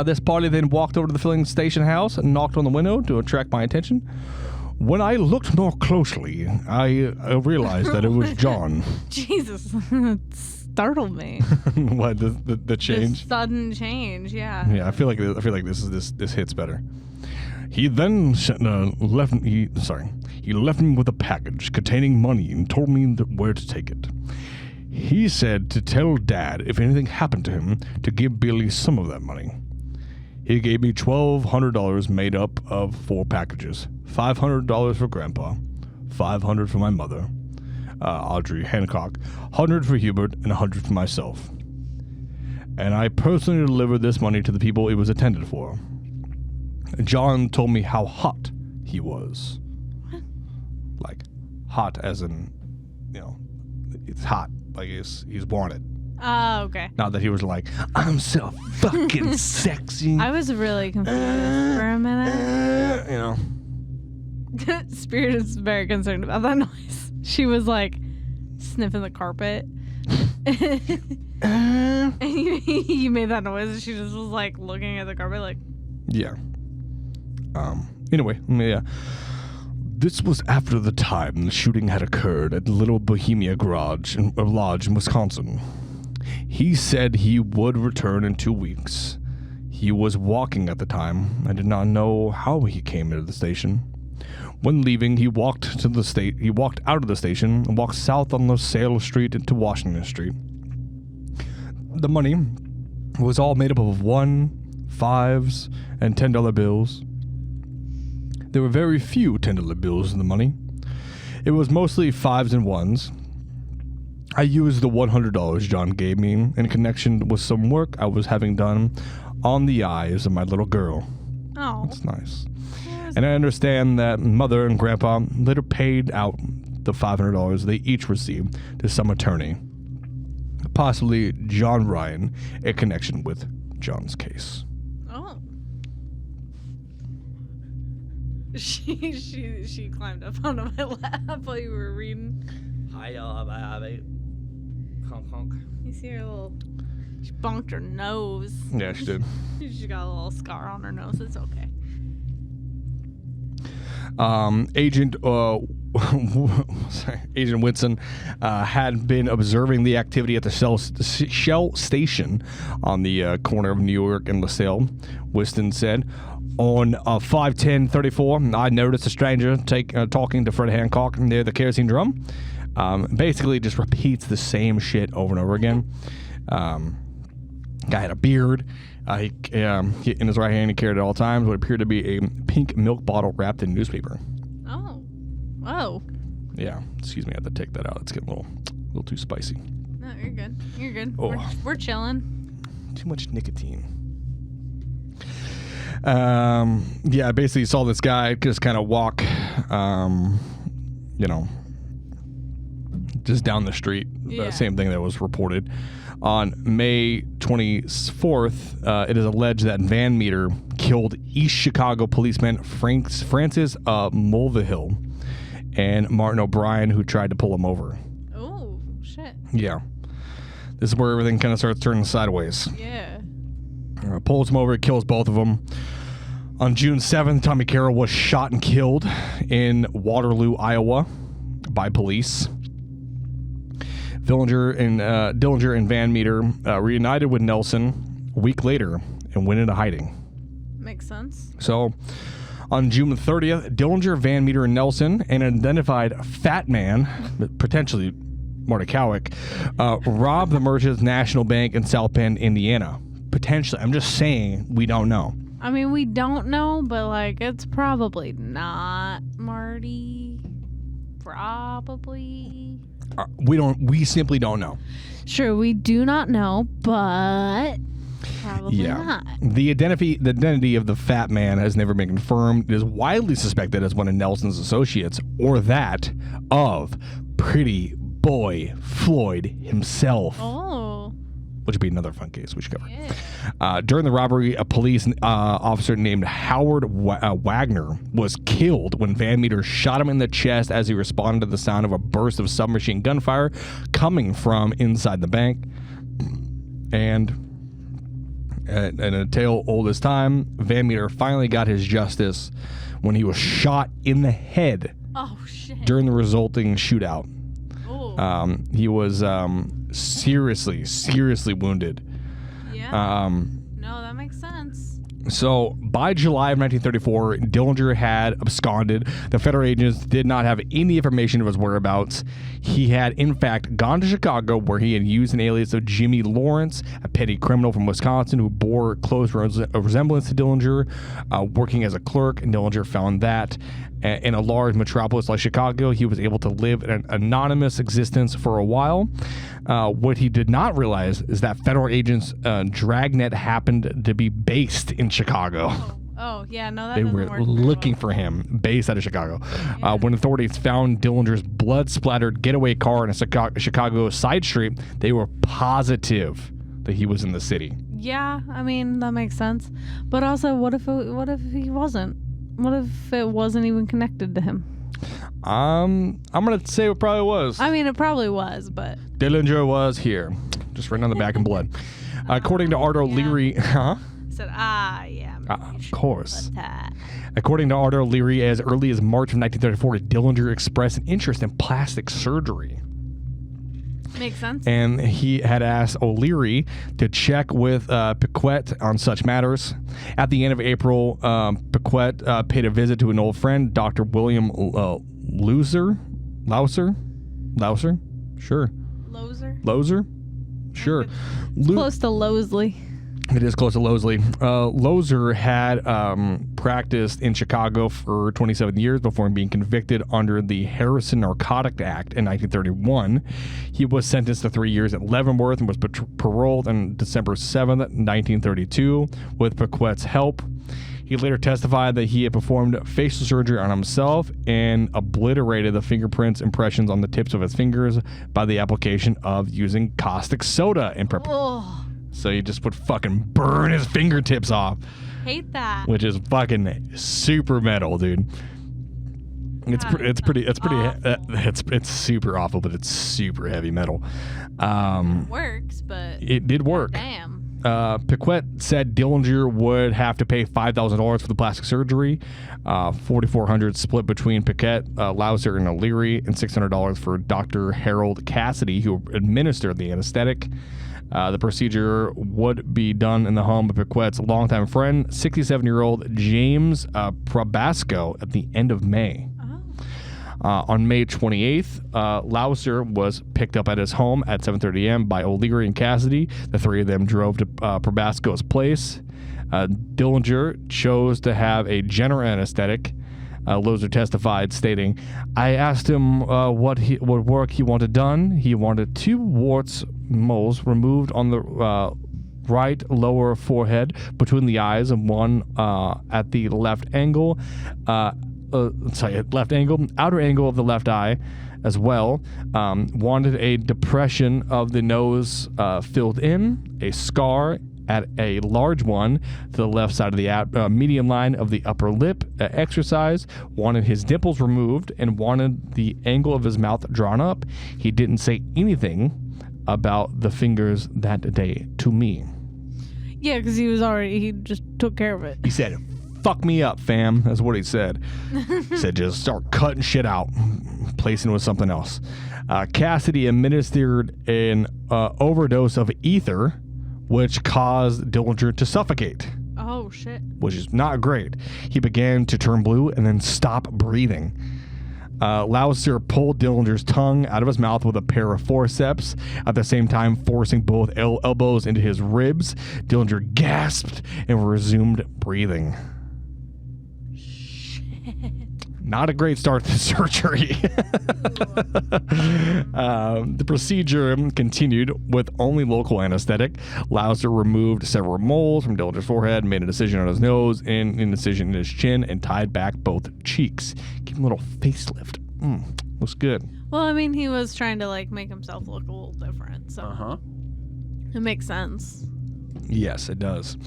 This party then walked over to the filling station house and knocked on the window to attract my attention. When I looked more closely, I realized that it was John." Jesus. It startled me. What, the change? The sudden change, yeah. Yeah, I feel like this hits better. He then left me with a package containing money and told me where to take it. He said to tell Dad if anything happened to him to give Billy some of that money. He gave me $1,200 made up of 4 packages. $500 for Grandpa, $500 for my mother, Audrey Hancock, $100 for Hubert, and $100 for myself. And I personally delivered this money to the people it was intended for. John told me how hot he was. What? Like, hot as in, it's hot. Like, he's wanted. Oh, okay. Not that he was like, I'm so fucking sexy. I was really confused for a minute. Spirit is very concerned about that noise. She was like sniffing the carpet. And you made that noise, and she just was like looking at the carpet like. Yeah. Anyway, yeah. This was after the time the shooting had occurred at Little Bohemia Lodge in Wisconsin. He said he would return in 2 weeks. He was walking at the time. I did not know how he came into the station. When leaving, he walked out of the station and walked south on LaSalle Street into Washington Street. The money was all made up of $1, 5s, and $10 bills. There were very few $10 bills in the money. It was mostly 5s and 1s. I used the $100 John gave me in connection with some work I was having done on the eyes of my little girl. Oh. That's nice. And I understand that Mother and Grandpa later paid out the $500 they each received to some attorney, possibly John Ryan, in connection with John's case. Oh. She climbed up onto my lap while you were reading. Hi, honk honk. You see her little... She bonked her nose. Yeah, she did. She got a little scar on her nose. It's okay. Agent Whitson had been observing the activity at the Shell station on the corner of New York and LaSalle. Whiston said, on 5/10/34, I noticed a stranger talking to Fred Hancock near the kerosene drum. Basically just repeats the same shit over and over again. Guy had a beard. He in his right hand, he carried at all times what appeared to be a pink milk bottle wrapped in newspaper. Oh. Whoa. Yeah, excuse me, I have to take that out. It's getting a little too spicy. No, you're good. You're good. Oh. We're chilling. Too much nicotine. Yeah, I basically saw this guy just kind of walk, just down the street. Yeah. The same thing that was reported. On May 24th, it is alleged that Van Meter killed East Chicago policeman Francis Mulvihill and Martin O'Brien, who tried to pull him over. Oh, shit. Yeah. This is where everything kind of starts turning sideways. Yeah. Pulls him over, kills both of them. On June 7th, Tommy Carroll was shot and killed in Waterloo, Iowa by police. Dillinger and Van Meter reunited with Nelson a week later and went into hiding. Makes sense. So, on June 30th, Dillinger, Van Meter, and Nelson, an identified fat man, potentially Marty Cowick, robbed the Merchants National Bank in South Bend, Indiana. Potentially. I'm just saying we don't know. I mean, we don't know, but, like, it's probably not Marty. Probably. We simply don't know. Sure, we do not know, but probably not. The identity of the fat man has never been confirmed. It is widely suspected as one of Nelson's associates, or that of Pretty Boy Floyd himself. Oh. Which would be another fun case we should cover. Yeah. During the robbery, a police officer named Howard Wagner was killed when Van Meter shot him in the chest as he responded to the sound of a burst of submachine gunfire coming from inside the bank. And in a tale old as time, Van Meter finally got his justice when he was shot in the head. Oh, shit. During the resulting shootout. Oh. He was seriously wounded. Yeah. No, that makes sense. So by July of 1934, Dillinger had absconded. The federal agents did not have any information of his whereabouts. He had, in fact, gone to Chicago, where he had used an alias of Jimmy Lawrence, a petty criminal from Wisconsin who bore close resemblance to Dillinger, working as a clerk. And Dillinger found that in a large metropolis like Chicago, he was able to live an anonymous existence for a while. What he did not realize is that federal agents' dragnet happened to be based in Chicago. Oh, yeah, no, that They doesn't were work looking very well. for him based out of Chicago. Yeah. When authorities found Dillinger's blood-splattered getaway car in a Chicago side street, they were positive that he was in the city. Yeah, I mean, that makes sense. But also, what if he wasn't? What if it wasn't even connected to him? I'm gonna say it probably was. I mean, it probably was, but Dillinger was here, just written on the back in blood. According to Art O'Leary, I said, yeah. of course. According to Art O'Leary, as early as March of 1934, Dillinger expressed an interest in plastic surgery. Makes sense. And he had asked O'Leary to check with Piquet on such matters. At the end of April, Piquet paid a visit to an old friend, Dr. William Louser? Sure. Loser? Loser? Sure. Close to Losley. It is close to Loseley. Loser had practiced in Chicago for 27 years before being convicted under the Harrison Narcotic Act in 1931. He was sentenced to 3 years at Leavenworth and was paroled on December 7th, 1932, with Paquette's help. He later testified that he had performed facial surgery on himself and obliterated the fingerprints impressions on the tips of his fingers by the application of using caustic soda in preparation. So he just would fucking burn his fingertips off. Hate that. Which is fucking super metal, dude. It's super awful, but it's super heavy metal. It works, but it did work. Damn. Paquette said Dillinger would have to pay $5,000 for the plastic surgery, $4,400 split between Paquette, Louser, and O'Leary, and $600 for Dr. Harold Cassidy, who administered the anesthetic. The procedure would be done in the home of Paquette's longtime friend, 67-year-old James Probasco, at the end of May. On May 28th, Louser was picked up at his home at 7:30 a.m. by O'Leary and Cassidy. The three of them drove to Probasco's place. Dillinger chose to have a general anesthetic. Loser testified, stating, "I asked him what work he wanted done. He wanted 2 warts moles removed on the right lower forehead between the eyes, and one at the left angle, outer angle of the left eye as well. Wanted a depression of the nose filled in, a scar at a large one to the left side of the median line of the upper lip, exercise, wanted his dimples removed, and wanted the angle of his mouth drawn up. He didn't say anything about the fingers that day to me." Yeah, because he just took care of it. He said, "Fuck me up, fam." That's what he said. He said, "Just start cutting shit out, placing it with something else." Cassidy administered an overdose of ether, which caused Dillinger to suffocate. Oh, shit. Which is not great. He began to turn blue and then stop breathing. Louser pulled Dillinger's tongue out of his mouth with a pair of forceps, at the same time forcing both elbows into his ribs. Dillinger gasped and resumed breathing. Not a great start to the surgery. The procedure continued with only local anesthetic. Louser removed several moles from Dillinger's forehead, made an incision on his nose, and an incision in his chin, and tied back both cheeks. Give him a little facelift. Looks good. Well, I mean, he was trying to make himself look a little different, so it makes sense. Yes, it does.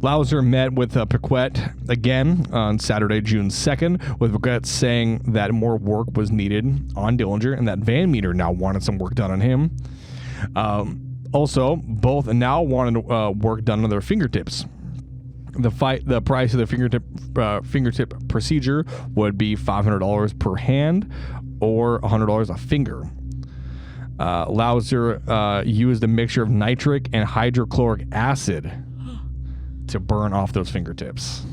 Louser met with Paquette again on Saturday, June 2nd, with Paquette saying that more work was needed on Dillinger and that Van Meter now wanted some work done on him. Also, both now wanted work done on their fingertips. The price of the fingertip procedure would be $500 per hand or $100 a finger. Louser used a mixture of nitric and hydrochloric acid to burn off those fingertips,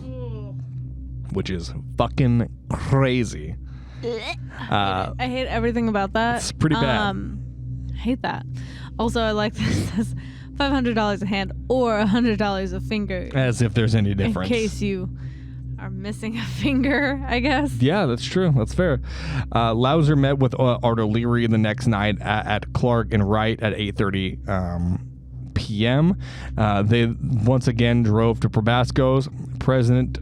which is fucking crazy. I hate everything about that. It's pretty bad. I hate that. Also, I like that it says $500 a hand or $100 a finger. As if there's any difference. In case you are missing a finger, I guess. Yeah, that's true. That's fair. Louser met with Art O'Leary the next night at Clark and Wright at 8:30 p.m. They once again drove to Probasco's. Present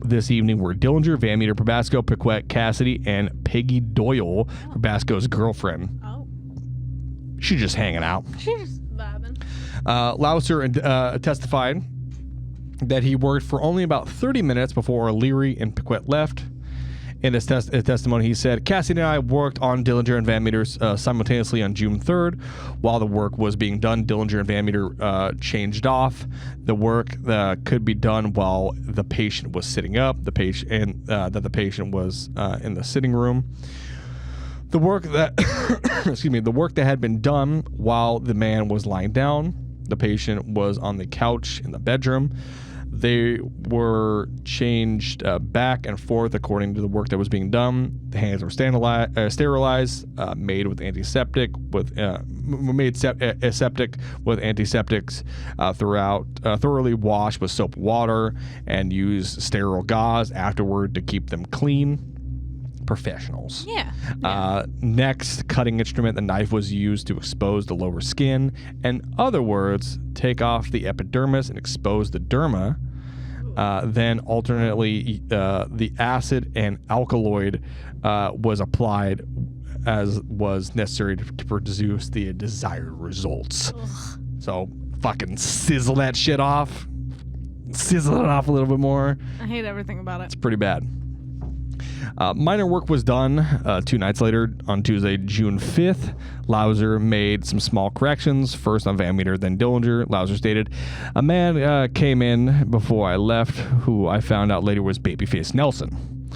this evening were Dillinger, Van Meter, Probasco, Paquette, Cassidy, and Peggy Doyle, Probasco's girlfriend. Oh. She's just hanging out. She's just vibing. Louser testified that he worked for only about 30 minutes before O'Leary and Paquette left. In his testimony, he said, "Cassidy and I worked on Dillinger and Van Meter simultaneously on June 3rd. While the work was being done, Dillinger and Van Meter changed off. The work could be done while the patient was sitting up. The patient was in the sitting room. The work that the work that had been done while the man was lying down. The patient was on the couch in the bedroom. they were changed back and forth according to the work that was being done. The hands were sterilized, made with antiseptic, aseptic with antiseptics throughout, thoroughly washed with soap water, and used sterile gauze afterward to keep them clean. Professionals. Yeah. Next, cutting instrument, the knife was used to expose the lower skin. In other words, take off the epidermis and expose the derma. Then alternately, the acid and alkaloid was applied as was necessary to produce the desired results. Ugh. So fucking sizzle that shit off. Sizzle it off a little bit more. I hate everything about it. It's pretty bad. Minor work was done 2 nights later on Tuesday, June 5th. Lauser made some small corrections, first on Van Meter, then Dillinger. Lauser stated, a man came in before I left, who I found out later was Babyface Nelson.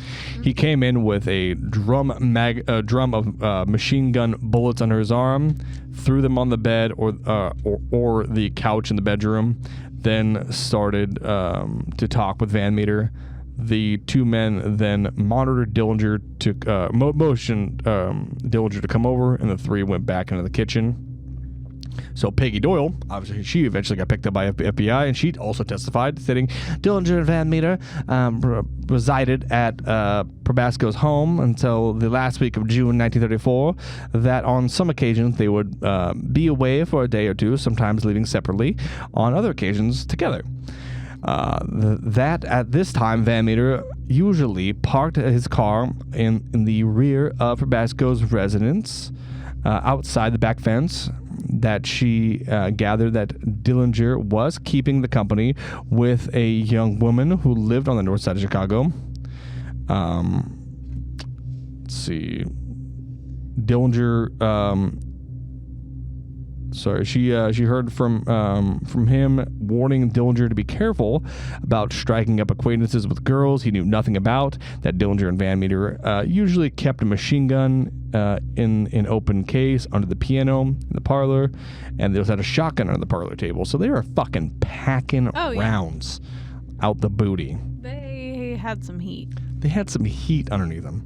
He came in with a drum of machine gun bullets under his arm, threw them on the bed or the couch in the bedroom, then started to talk with Van Meter. The 2 men then monitored Dillinger to motioned Dillinger to come over, and the 3 went back into the kitchen. So Peggy Doyle, obviously, she eventually got picked up by FBI, and she also testified, stating Dillinger and Van Meter resided at Probasco's home until the last week of June 1934, that on some occasions they would be away for a day or 2, sometimes leaving separately, on other occasions together. That at this time, Van Meter usually parked his car in the rear of Probasco's residence outside the back fence. That she gathered that Dillinger was keeping the company with a young woman who lived on the north side of Chicago. Let's see. Dillinger. She heard from him warning Dillinger to be careful about striking up acquaintances with girls he knew nothing about. That Dillinger and Van Meter usually kept a machine gun in open case under the piano in the parlor, and they also had a shotgun under the parlor table. So they were fucking packing rounds out the booty. They had some heat. They had some heat underneath them.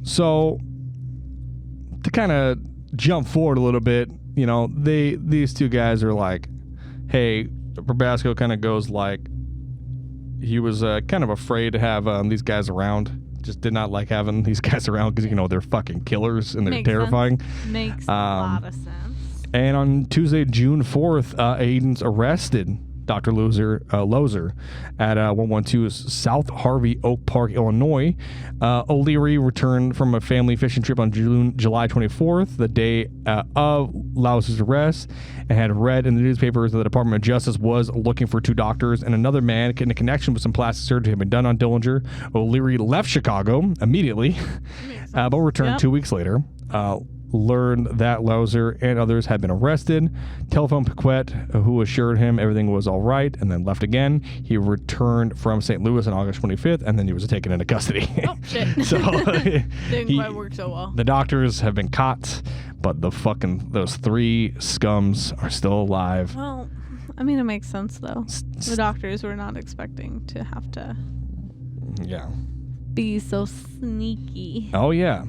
So to kind of jump forward a little bit, you know, these 2 guys are like, hey, Probasco kind of goes like, he was kind of afraid to have these guys around. Just did not like having these guys around because, you know, they're fucking killers and they're Makes terrifying. Sense. Makes a lot of sense. And on Tuesday, June 4th, agents arrested Dr. Loser at 112 South Harvey Oak Park, Illinois. O'Leary returned from a family fishing trip on July 24th, the day of Lauser's arrest, and had read in the newspapers that the Department of Justice was looking for 2 doctors and another man in a connection with some plastic surgery had been done on Dillinger. O'Leary left Chicago immediately, but returned 2 weeks later. Learned that Lauser and others had been arrested. Telephone Paquette, who assured him everything was all right, and then left again. He returned from St. Louis on August 25th, and then he was taken into custody. Oh, shit. So Didn't quite work so well. The doctors have been caught, but those 3 scums are still alive. Well, I mean, it makes sense, though. The doctors were not expecting to have to be so sneaky. Oh, yeah.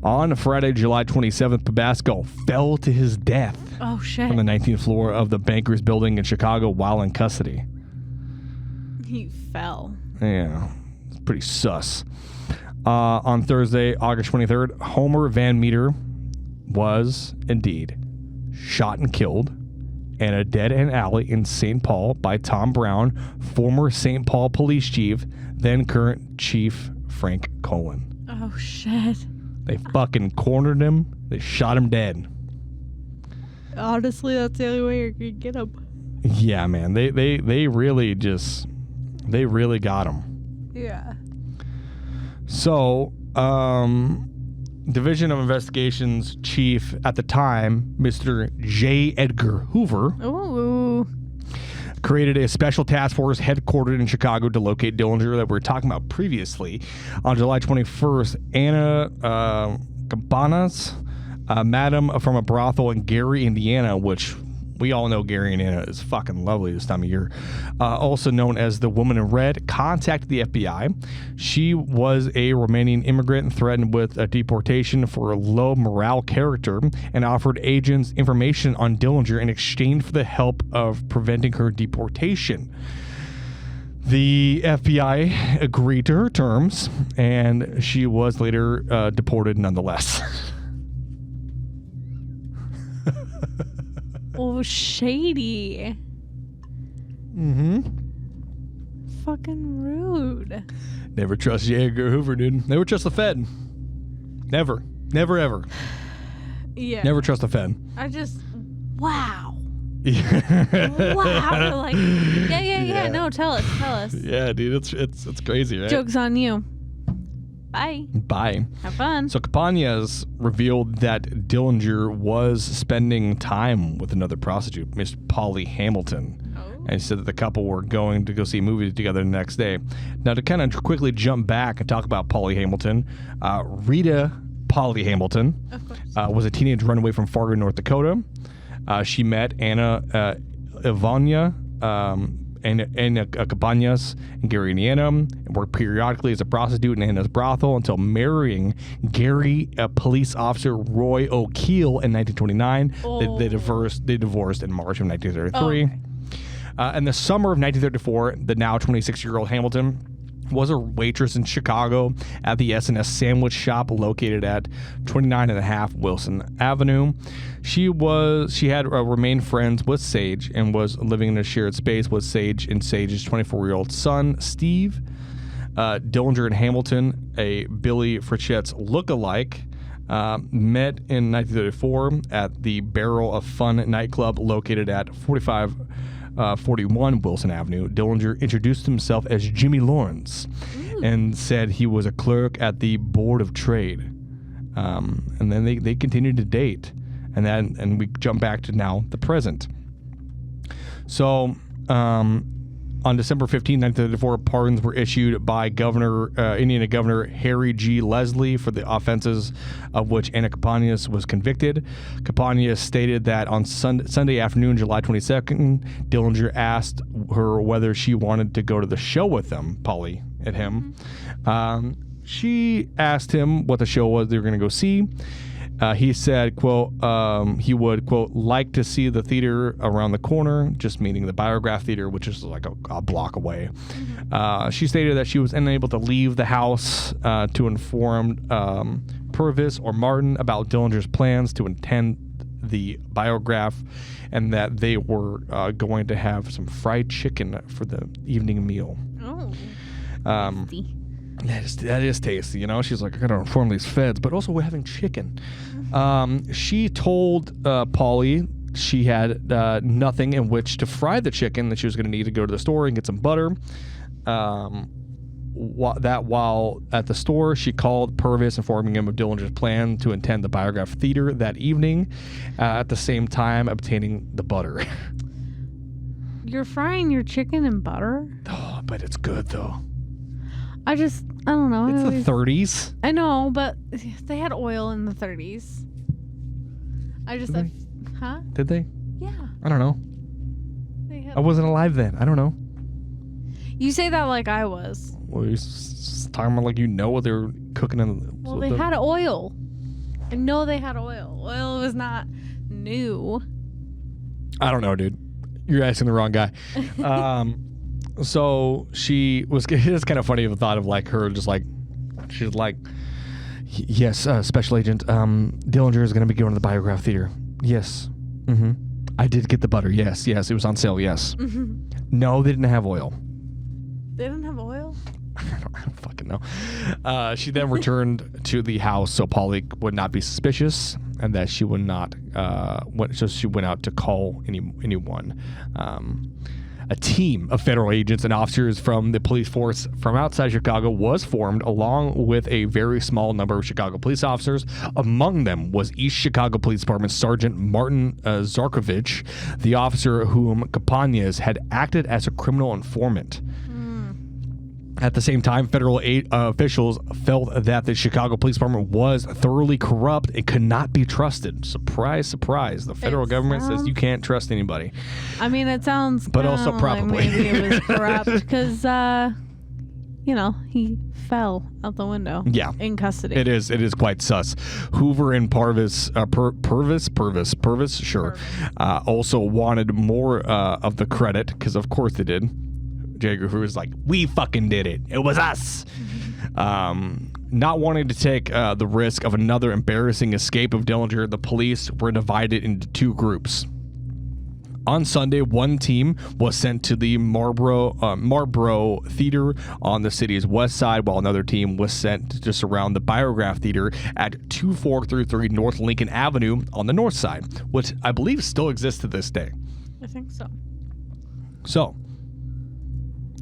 On Friday, July 27th, Probasco fell to his death from the 19th floor of the Bankers Building in Chicago while in custody. He fell. Yeah, it's pretty sus. On Thursday, August 23rd, Homer Van Meter was indeed shot and killed in a dead-end alley in St. Paul by Tom Brown, former St. Paul police chief, then current Chief Frank Colin. Oh, shit. They fucking cornered him. They shot him dead. Honestly, that's the only way you're gonna get him. Yeah, man. They really got him. Yeah. So, Division of Investigations Chief at the time, Mr. J. Edgar Hoover, created a special task force headquartered in Chicago to locate Dillinger that we were talking about previously. On July 21st, Anna Cabanas, madam from a brothel in Gary, Indiana, which we all know Gary and Anna is fucking lovely this time of year. Also known as the Woman in Red, contacted the FBI. She was a Romanian immigrant and threatened with a deportation for a low morale character, and offered agents information on Dillinger in exchange for the help of preventing her deportation. The FBI agreed to her terms, and she was later deported nonetheless. Oh, shady. Mm-hmm. Fucking rude. Never trust J. Edgar Hoover, dude. Never trust the Fed. Never. Never, ever. Yeah. Never trust the Fed. I just, wow. Yeah. Wow. Like, yeah. No, tell us. Yeah, dude, it's crazy, right? Joke's on you. Bye. Bye. Have fun. So Campagnas revealed that Dillinger was spending time with another prostitute, Miss Polly Hamilton. Oh. And he said that the couple were going to go see a movie together the next day. Now, to kind of quickly jump back and talk about Polly Hamilton, Rita Polly Hamilton was a teenage runaway from Fargo, North Dakota. She met Anna Ivania and Campagnas and Gary, Indiana, and worked periodically as a prostitute in Anna's brothel until marrying Gary, police officer Roy O'Keel in 1929. Oh. They divorced in March of 1933. Okay. In the summer of 1934, the now 26-year-old Hamilton was a waitress in Chicago at the S&S sandwich shop located at 29.5 Wilson Avenue. She had remained friends with Sage and was living in a shared space with Sage and Sage's 24-year-old son, Steve. Dillinger and Hamilton, a Billy Frichette's look-alike, met in 1934 at the Barrel of Fun nightclub located at 41 Wilson Avenue. Dillinger introduced himself as Jimmy Lawrence and said he was a clerk at the Board of Trade. And then they continued to date. And we jump back to now the present. So on December 15, 1934, pardons were issued by Indiana Governor Harry G. Leslie for the offenses of which Anna Campagnas was convicted. Campagnas stated that on Sunday afternoon, July 22nd, Dillinger asked her whether she wanted to go to the show with them, Polly and him. She asked him what the show was they were going to go see. He said, quote, he would, quote, like to see the theater around the corner, just meaning the Biograph Theater, which is like a block away. She stated that she was unable to leave the house to inform Purvis or Martin about Dillinger's plans to attend the Biograph, and that they were going to have some fried chicken for the evening meal. Oh. Tasty. That is tasty, you know. She's like, I gotta inform these feds, but also we're having chicken. She told Polly she had nothing in which to fry the chicken, that she was gonna need to go to the store and get some butter. While at the store, she called Purvis, informing him of Dillinger's plan to attend the Biograph Theater that evening, at the same time obtaining the butter. You're frying your chicken in butter? Oh, but it's good though. I don't know. It's the 30s. I know, but they had oil in the 30s. Huh? Did they? Yeah. I don't know. I wasn't alive then. I don't know. You say that like I was. Well, you're talking about like you know what they were cooking in. Well, they had oil. I know they had oil. Oil was not new. I don't know, dude. You're asking the wrong guy. So she was. It's kind of funny of the thought of like her just like she's like, yes, Special Agent Dillinger is going to be going to the Biograph Theater. Yes. Mm-hmm. I did get the butter. Yes. It was on sale. Yes. Mm-hmm. No, they didn't have oil. They didn't have oil? I don't fucking know. She then returned to the house so Polly would not be suspicious, and that she would not. So she went out to call anyone. A team of federal agents and officers from the police force from outside Chicago was formed, along with a very small number of Chicago police officers. Among them was East Chicago Police Department Sergeant Martin Zarkovich, the officer whom Campagnas had acted as a criminal informant. At the same time, federal officials felt that the Chicago Police Department was thoroughly corrupt and could not be trusted. Surprise, surprise. The federal government says you can't trust anybody. I mean, it sounds But also probably. like maybe it was corrupt because, he fell out the window. Yeah. In custody. It is quite sus. Hoover and Purvis, sure, also wanted more of the credit, because of course they did. J. Edgar Hoover was like, we fucking did it. It was us. Not wanting to take the risk of another embarrassing escape of Dillinger, the police were divided into two groups. On Sunday, one team was sent to the Marlboro Theater on the city's west side, while another team was sent to surround the Biograph Theater at 2433 North Lincoln Avenue on the north side, which I believe still exists to this day. I think so. So,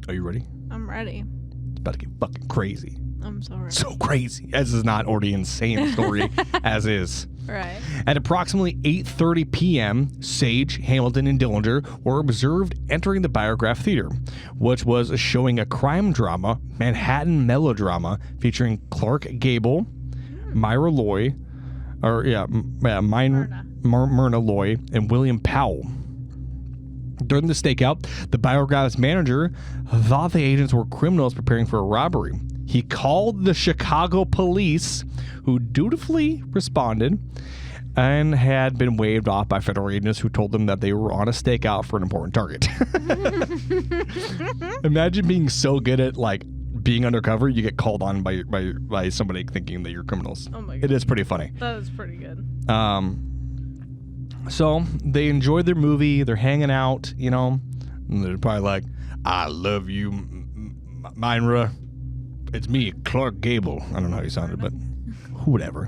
are you ready? I'm ready. It's about to get fucking crazy. I'm so ready. So crazy. As is not already insane story as is. Right. At approximately 8:30 p.m., Sage, Hamilton, and Dillinger were observed entering the Biograph Theater, which was showing a crime drama, Manhattan melodrama, featuring Clark Gable, Myrna Loy, Myrna Loy, and William Powell. During the stakeout, the Biograph's manager thought the agents were criminals preparing for a robbery. He called the Chicago police, who dutifully responded and had been waved off by federal agents who told them that they were on a stakeout for an important target. Imagine being so good at being undercover, you get called on by somebody thinking that you're criminals. Oh my God. It is pretty funny. That is pretty good. So they enjoyed their movie. They're hanging out, and they're probably like, I love you, Myra. It's me, Clark Gable. I don't know how he sounded, but whatever.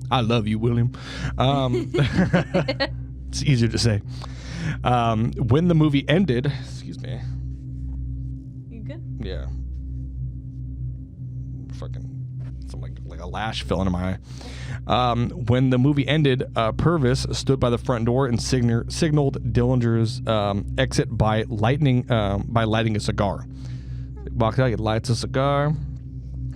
I love you, William. It's easier to say. When the movie ended, excuse me. You good? Yeah. Fucking something like a lash fell into my eye. When the movie ended, Purvis stood by the front door and signaled Dillinger's exit by lighting a cigar. He walks out, he lights a cigar.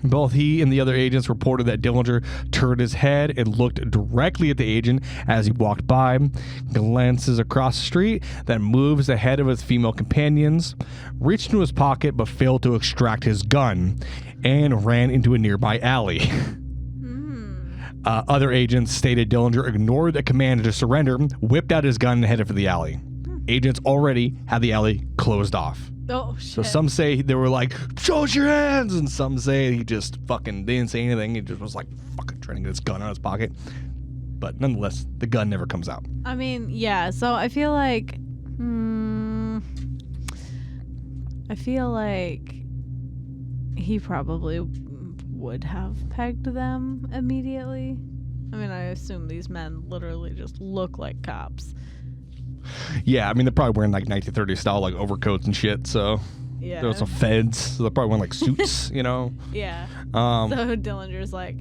Both he and the other agents reported that Dillinger turned his head and looked directly at the agent as he walked by, glances across the street, then moves ahead of his female companions, reached into his pocket but failed to extract his gun, and ran into a nearby alley. Other agents stated Dillinger ignored a command to surrender, whipped out his gun, and headed for the alley. Agents already had the alley closed off. Oh, shit. So some say they were like, show us your hands, and some say he just fucking didn't say anything. He just was like fucking trying to get his gun out of his pocket. But nonetheless, the gun never comes out. I mean, yeah, so I feel like he probably would have pegged them immediately. I mean, I assume these men literally just look like cops. Yeah, I mean, they're probably wearing 1930s style overcoats and shit, so Yeah. there was some feds, so they're probably wearing suits, Yeah. Um, So Dillinger's like,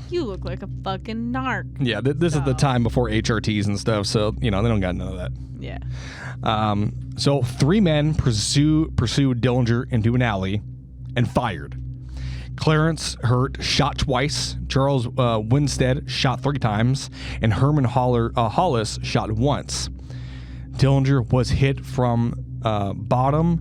you look like a fucking narc. Yeah, this is the time before HRTs and stuff, so, they don't got none of that. Yeah. So 3 men pursued Dillinger into an alley and fired. Clarence Hurt shot twice, Charles Winstead shot 3 times, and Herman Hollis shot once. Dillinger was hit from bottom.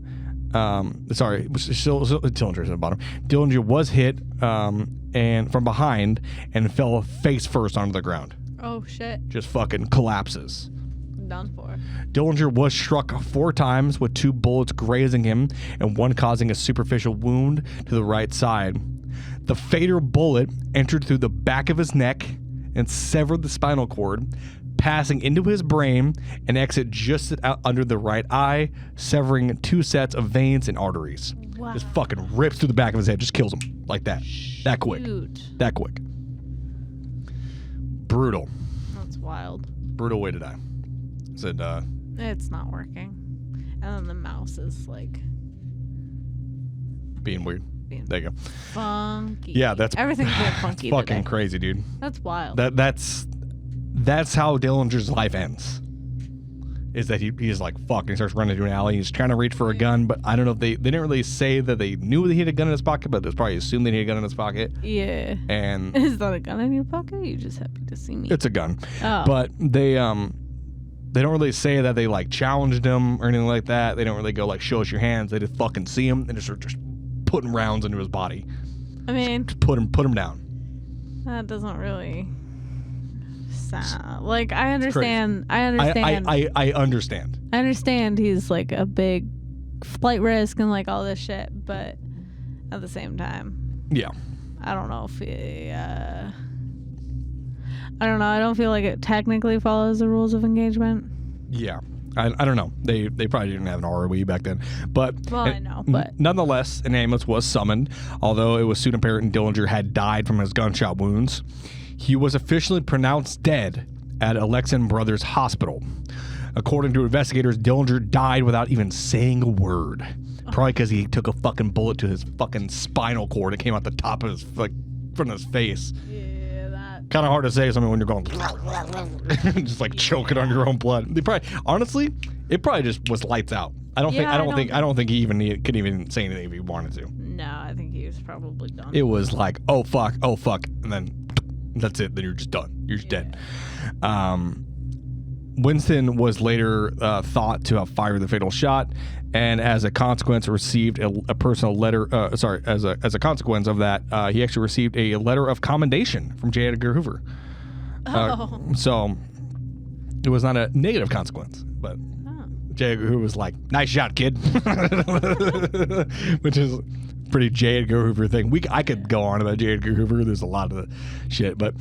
Dillinger's at the bottom. Dillinger was hit and from behind and fell face first onto the ground. Oh, shit. Just fucking collapses. Done for. Dillinger was struck 4 times with 2 bullets grazing him and one causing a superficial wound to the right side. The fatal bullet entered through the back of his neck and severed the spinal cord, passing into his brain and exit just out under the right eye, severing 2 sets of veins and arteries. Wow. Just fucking rips through the back of his head, just kills him like that. That quick. That quick. Brutal. That's wild. Brutal way to die. Said, It's not working. And then the mouse is being weird. There you go. Funky. Yeah, that's everything's being funky. Fucking today. crazy, dude. That's wild. That's how Dillinger's life ends. is that he's like, fuck, and he starts running through an alley. He's trying to reach for a gun, but I don't know if they didn't really say that they knew that he had a gun in his pocket, but they probably assumed that he had a gun in his pocket. Yeah. And is that a gun in your pocket? You just happy to see me? It's a gun. Oh. But they don't really say that they like challenged him or anything like that. They don't really go like, show us your hands. They just fucking see him and just start just putting rounds into his body. I mean, just put him down. That doesn't really sound like I understand. I understand. I understand. I understand he's like a big flight risk and like all this shit, but at the same time, yeah, I don't know if I don't know. I don't feel like it technically follows the rules of engagement. Yeah. I don't know. They probably didn't have an ROE back then. But well, I know, but nonetheless, an ambulance was summoned, although it was soon apparent Dillinger had died from his gunshot wounds. He was officially pronounced dead at Alexan Brothers Hospital. According to investigators, Dillinger died without even saying a word. Probably because he took a fucking bullet to his fucking spinal cord. It came out the top of his, like, from his face. Yeah, that. Kind of hard to say something when you're going, just like choking on your own blood. They probably, honestly, it probably just was lights out. I don't think he even could even say anything if he wanted to. No, I think he was probably done. It was like, oh fuck, and then that's it. Then you're just done. You're just dead. Winston was later thought to have fired the fatal shot, and as a consequence received a personal letter. As a consequence of that, he actually received a letter of commendation from J. Edgar Hoover. So it was not a negative consequence, but J. Edgar Hoover was like, "Nice shot, kid," which is pretty J. Edgar Hoover thing. I could go on about J. Edgar Hoover. There's a lot of the shit, but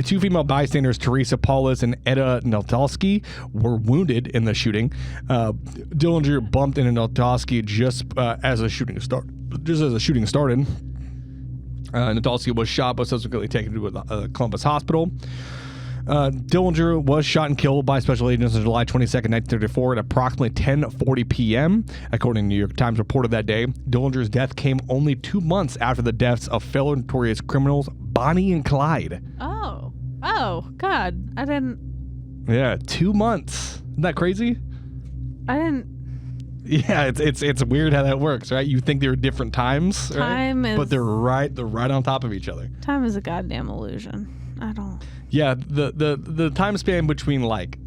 two female bystanders, Teresa Paulus and Etta Neltalski, were wounded in the shooting. Dillinger bumped into Neltalski just as the shooting started. Neltalski was shot, but subsequently taken to Columbus Hospital. Dillinger was shot and killed by special agents on July 22nd, 1934 at approximately 10:40 p.m. According to New York Times reported that day, Dillinger's death came only 2 months after the deaths of fellow notorious criminals Bonnie and Clyde. Oh, God. I didn't... Yeah, 2 months. Isn't that crazy? I didn't... Yeah, it's weird how that works, right? You think they're different times, right? But they're right on top of each other. Time is a goddamn illusion. I don't... Yeah, the time span between like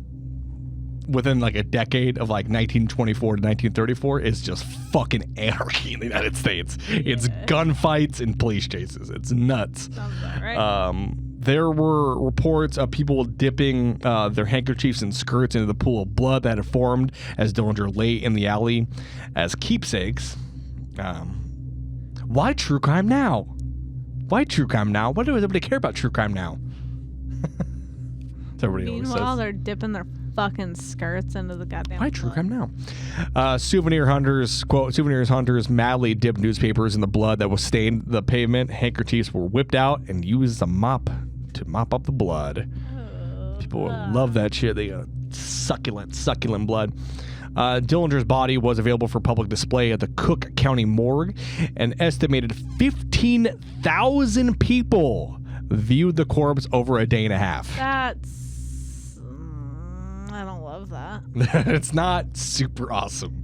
within like a decade of like 1924 to 1934 is just fucking anarchy in the United States. Yeah. It's gunfights and police chases. It's nuts. Sounds about right. There were reports of people dipping their handkerchiefs and skirts into the pool of blood that had formed as Dillinger lay in the alley as keepsakes. Why true crime now? Why true crime now? Why does everybody care about true crime now? Meanwhile, they're dipping their fucking skirts into the goddamn Why true crime now? Souvenir hunters madly dipped newspapers in the blood that was stained the pavement. Handkerchiefs were whipped out and used as a mop to mop up the blood. People love that shit. They got succulent blood. Dillinger's body was available for public display at the Cook County morgue. An estimated 15,000 people viewed the corpse over a day and a half. That's... I don't love that. It's not super awesome.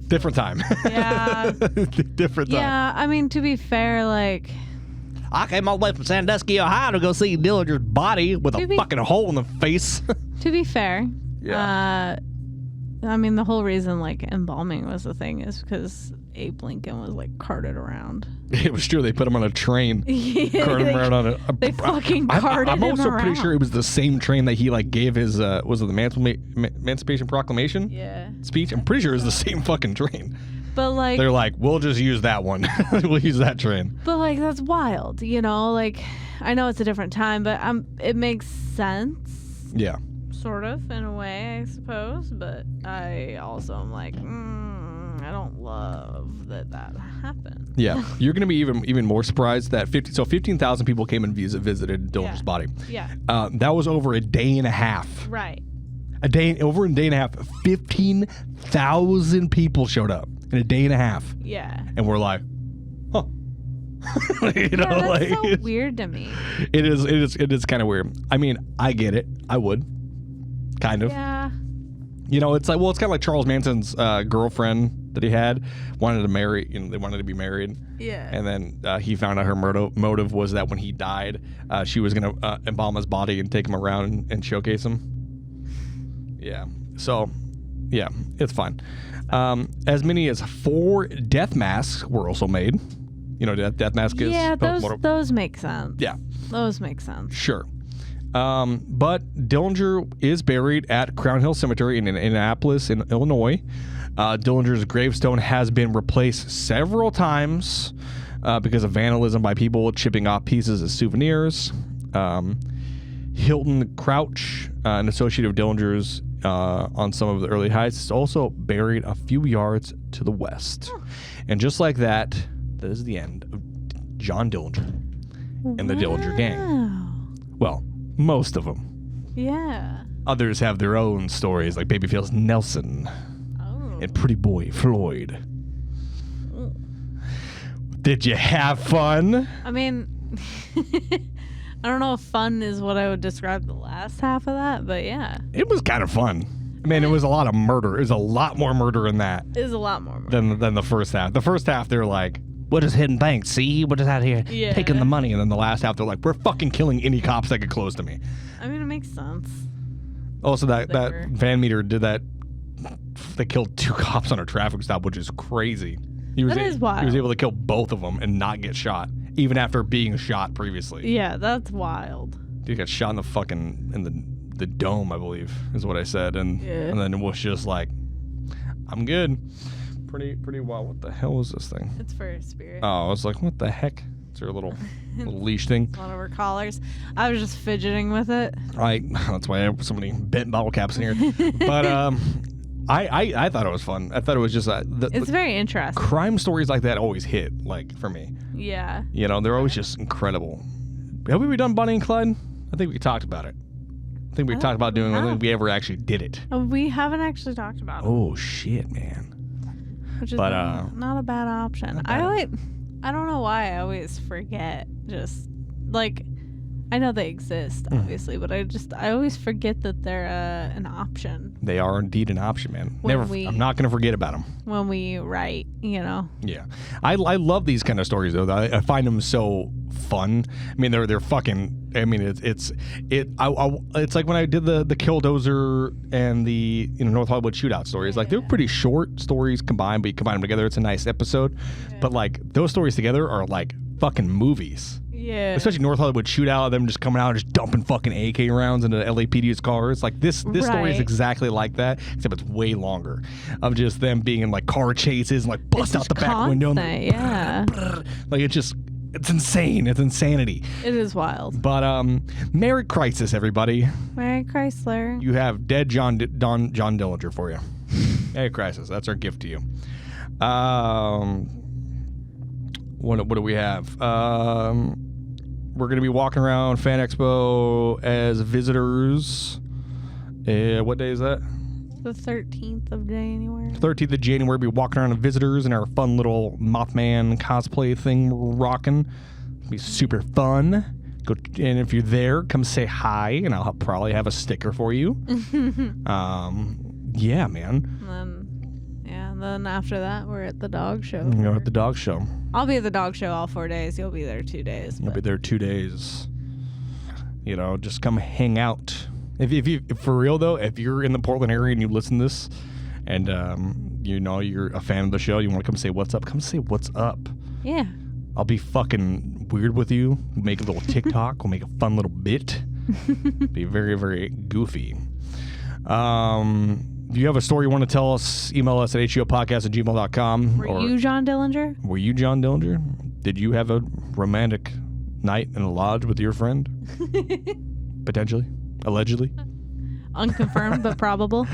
Different time. Yeah. Different time. Yeah, I mean, to be fair, like... I came all the way from Sandusky, Ohio to go see Dillinger's body with a fucking hole in the face. To be fair, yeah. I mean, the whole reason, like, embalming was the thing is because Abe Lincoln was, like, carted around. It was true. They put him on a train. Yeah, carted him around on a... They fucking carted him around. I'm also pretty sure it was the same train that he, like, gave his, was it the Emancipation Proclamation? Yeah. Speech? I'm pretty sure it was the same fucking train. But, like... They're like, we'll just use that one. We'll use that train. But, like, that's wild, you know? Like, I know it's a different time, but it makes sense. Yeah. Sort of, in a way, I suppose, but I also am like, I don't love that happened. Yeah, you're going to be even more surprised that 15,000 people came and visited Dillinger's body. Yeah. That was over a day and a half. Right. Over a day and a half, 15,000 people showed up in a day and a half. Yeah. And we're like, huh. That's so weird to me. It is kind of weird. I mean, I get it. I would. kind of. Yeah. You know, it's like, well, it's kind of like Charles Manson's girlfriend that he had wanted to marry. You know, they wanted to be married. Yeah. And then he found out her motive was that when he died, she was going to embalm his body and take him around and showcase him. Yeah. So, yeah, it's fine. As many as 4 death masks were also made. You know, death mask is. Yeah, those make sense. Yeah. Those make sense. Sure. But Dillinger is buried at Crown Hill Cemetery in Annapolis, in Illinois. Dillinger's gravestone has been replaced several times because of vandalism by people chipping off pieces as souvenirs. Hilton Crouch, an associate of Dillinger's on some of the early heights, is also buried a few yards to the west. And just like that, that is the end of John Dillinger and the Dillinger gang. Well, most of them. Yeah. Others have their own stories, like Babyface Nelson and Pretty Boy Floyd. Did you have fun? I mean, I don't know if fun is what I would describe the last half of that, but yeah. It was kind of fun. I mean, it was a lot of murder. It was a lot more murder in that. It is a lot more murder. Than the first half. The first half, they're like, we're just hitting banks, see? We're just out here taking the money. And then the last half, they're like, we're fucking killing any cops that get close to me. I mean, it makes sense. Also, that Van Meter did that. They killed 2 cops on a traffic stop, which is crazy. That is wild. He was able to kill both of them and not get shot, even after being shot previously. Yeah, that's wild. Dude got shot in the fucking, in the dome, I believe, is what I said. And then it was just like, I'm good. Pretty wild. What the hell is this thing? It's for a spirit. Oh, I was like, what the heck? It's her little leash thing. One of her collars. I was just fidgeting with it. That's why I have so many bent bottle caps in here. But I thought it was fun. I thought it was just it's very interesting. Crime stories like that always hit, like, for me. Yeah. You know, they're always just incredible. Have we done Bonnie and Clyde? I think we talked about it. I think we talked about doing it. I don't think we ever actually did it. We haven't actually talked about it. Oh, shit, man. Which is not a bad option. I don't know why I always forget. Just like, I know they exist, obviously, but I always forget that they're an option. They are indeed an option, man. I'm not going to forget about them. When we write, you know. Yeah. I love these kind of stories, though. I find them so fun. I mean, they're fucking, I mean, it's like when I did the Killdozer and the North Hollywood shootout stories. Like, they're pretty short stories combined, but you combine them together, it's a nice episode. Yeah. But, like, those stories together are like fucking movies. Yeah. Especially North Hollywood shootout, them just coming out and just dumping fucking AK rounds into LAPD's cars. Like, this story is exactly like that, except it's way longer. Of just them being in, like, car chases and, like, bust out the back window. And, like, it's insane. It's insanity. It is wild. But Merry Crisis, everybody. Merry Chrysler. You have dead John Dillinger for you. Merry Crisis. That's our gift to you. What do we have? We're going to be walking around Fan Expo as visitors. What day is that? The 13th of January. 13th of January, we'll be walking around as visitors in our fun little Mothman cosplay thing we're rocking. It'll be super fun. And if you're there, come say hi, and I'll probably have a sticker for you. Yeah, man. And then after that, we're at the dog show. We're at the dog show. I'll be at the dog show all 4 days. You'll be there 2 days. You'll be there 2 days. You know, just come hang out. If for real though, if you're in the Portland area and you listen to this, and you know you're a fan of the show, you want to come say what's up. Come say what's up. Yeah. I'll be fucking weird with you. We'll make a little TikTok. We'll make a fun little bit. Be very, very goofy. If you have a story you want to tell us, email us at HGOPodcast@gmail.com. Were you John Dillinger? Were you John Dillinger? Did you have a romantic night in a lodge with your friend? Potentially. Allegedly. Unconfirmed but probable.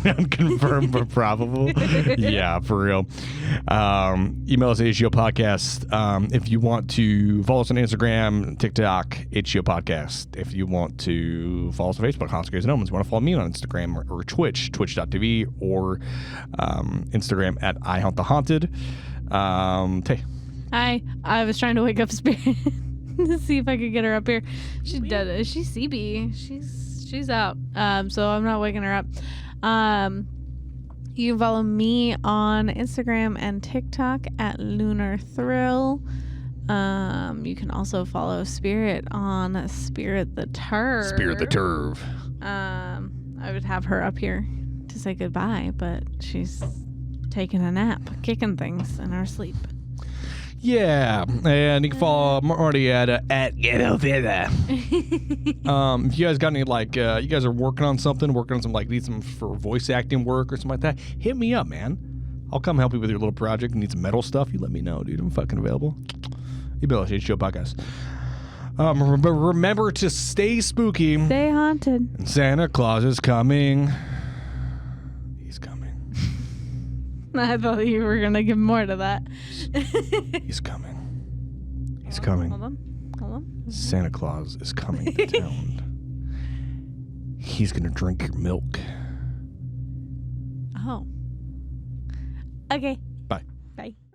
Unconfirmed but probable. Yeah, for real. Email us at HGO Podcast. If you want to follow us on Instagram, TikTok, HGO Podcast. If you want to follow us on Facebook, Haunted Scares and Omens. You want to follow me on Instagram or Twitch, twitch.tv, or Instagram at iHauntTheHaunted. Tay. Hi. I was trying to wake up Spirit to see if I could get her up here. She's dead. Is she CB? She's out. So I'm not waking her up. You can follow me on Instagram and TikTok at Lunar Thrill. You can also follow Spirit on Spirit the Turv. Spirit the Turv. I would have her up here to say goodbye, but she's taking a nap, kicking things in her sleep. Yeah, and you can follow Marty at HGO Podcast. If you guys got any you guys are working on some need some for voice acting work or something like that, hit me up, man. I'll come help you with your little project. You need some metal stuff, you let me know, dude. I'm fucking available. You build a HGO Podcast. Remember to stay spooky. Stay haunted. And Santa Claus is coming. He's coming. I thought you were gonna give more to that. He's coming. He's coming. Hold on. Santa Claus is coming to town. He's gonna drink your milk. Oh. Okay. Bye. Bye.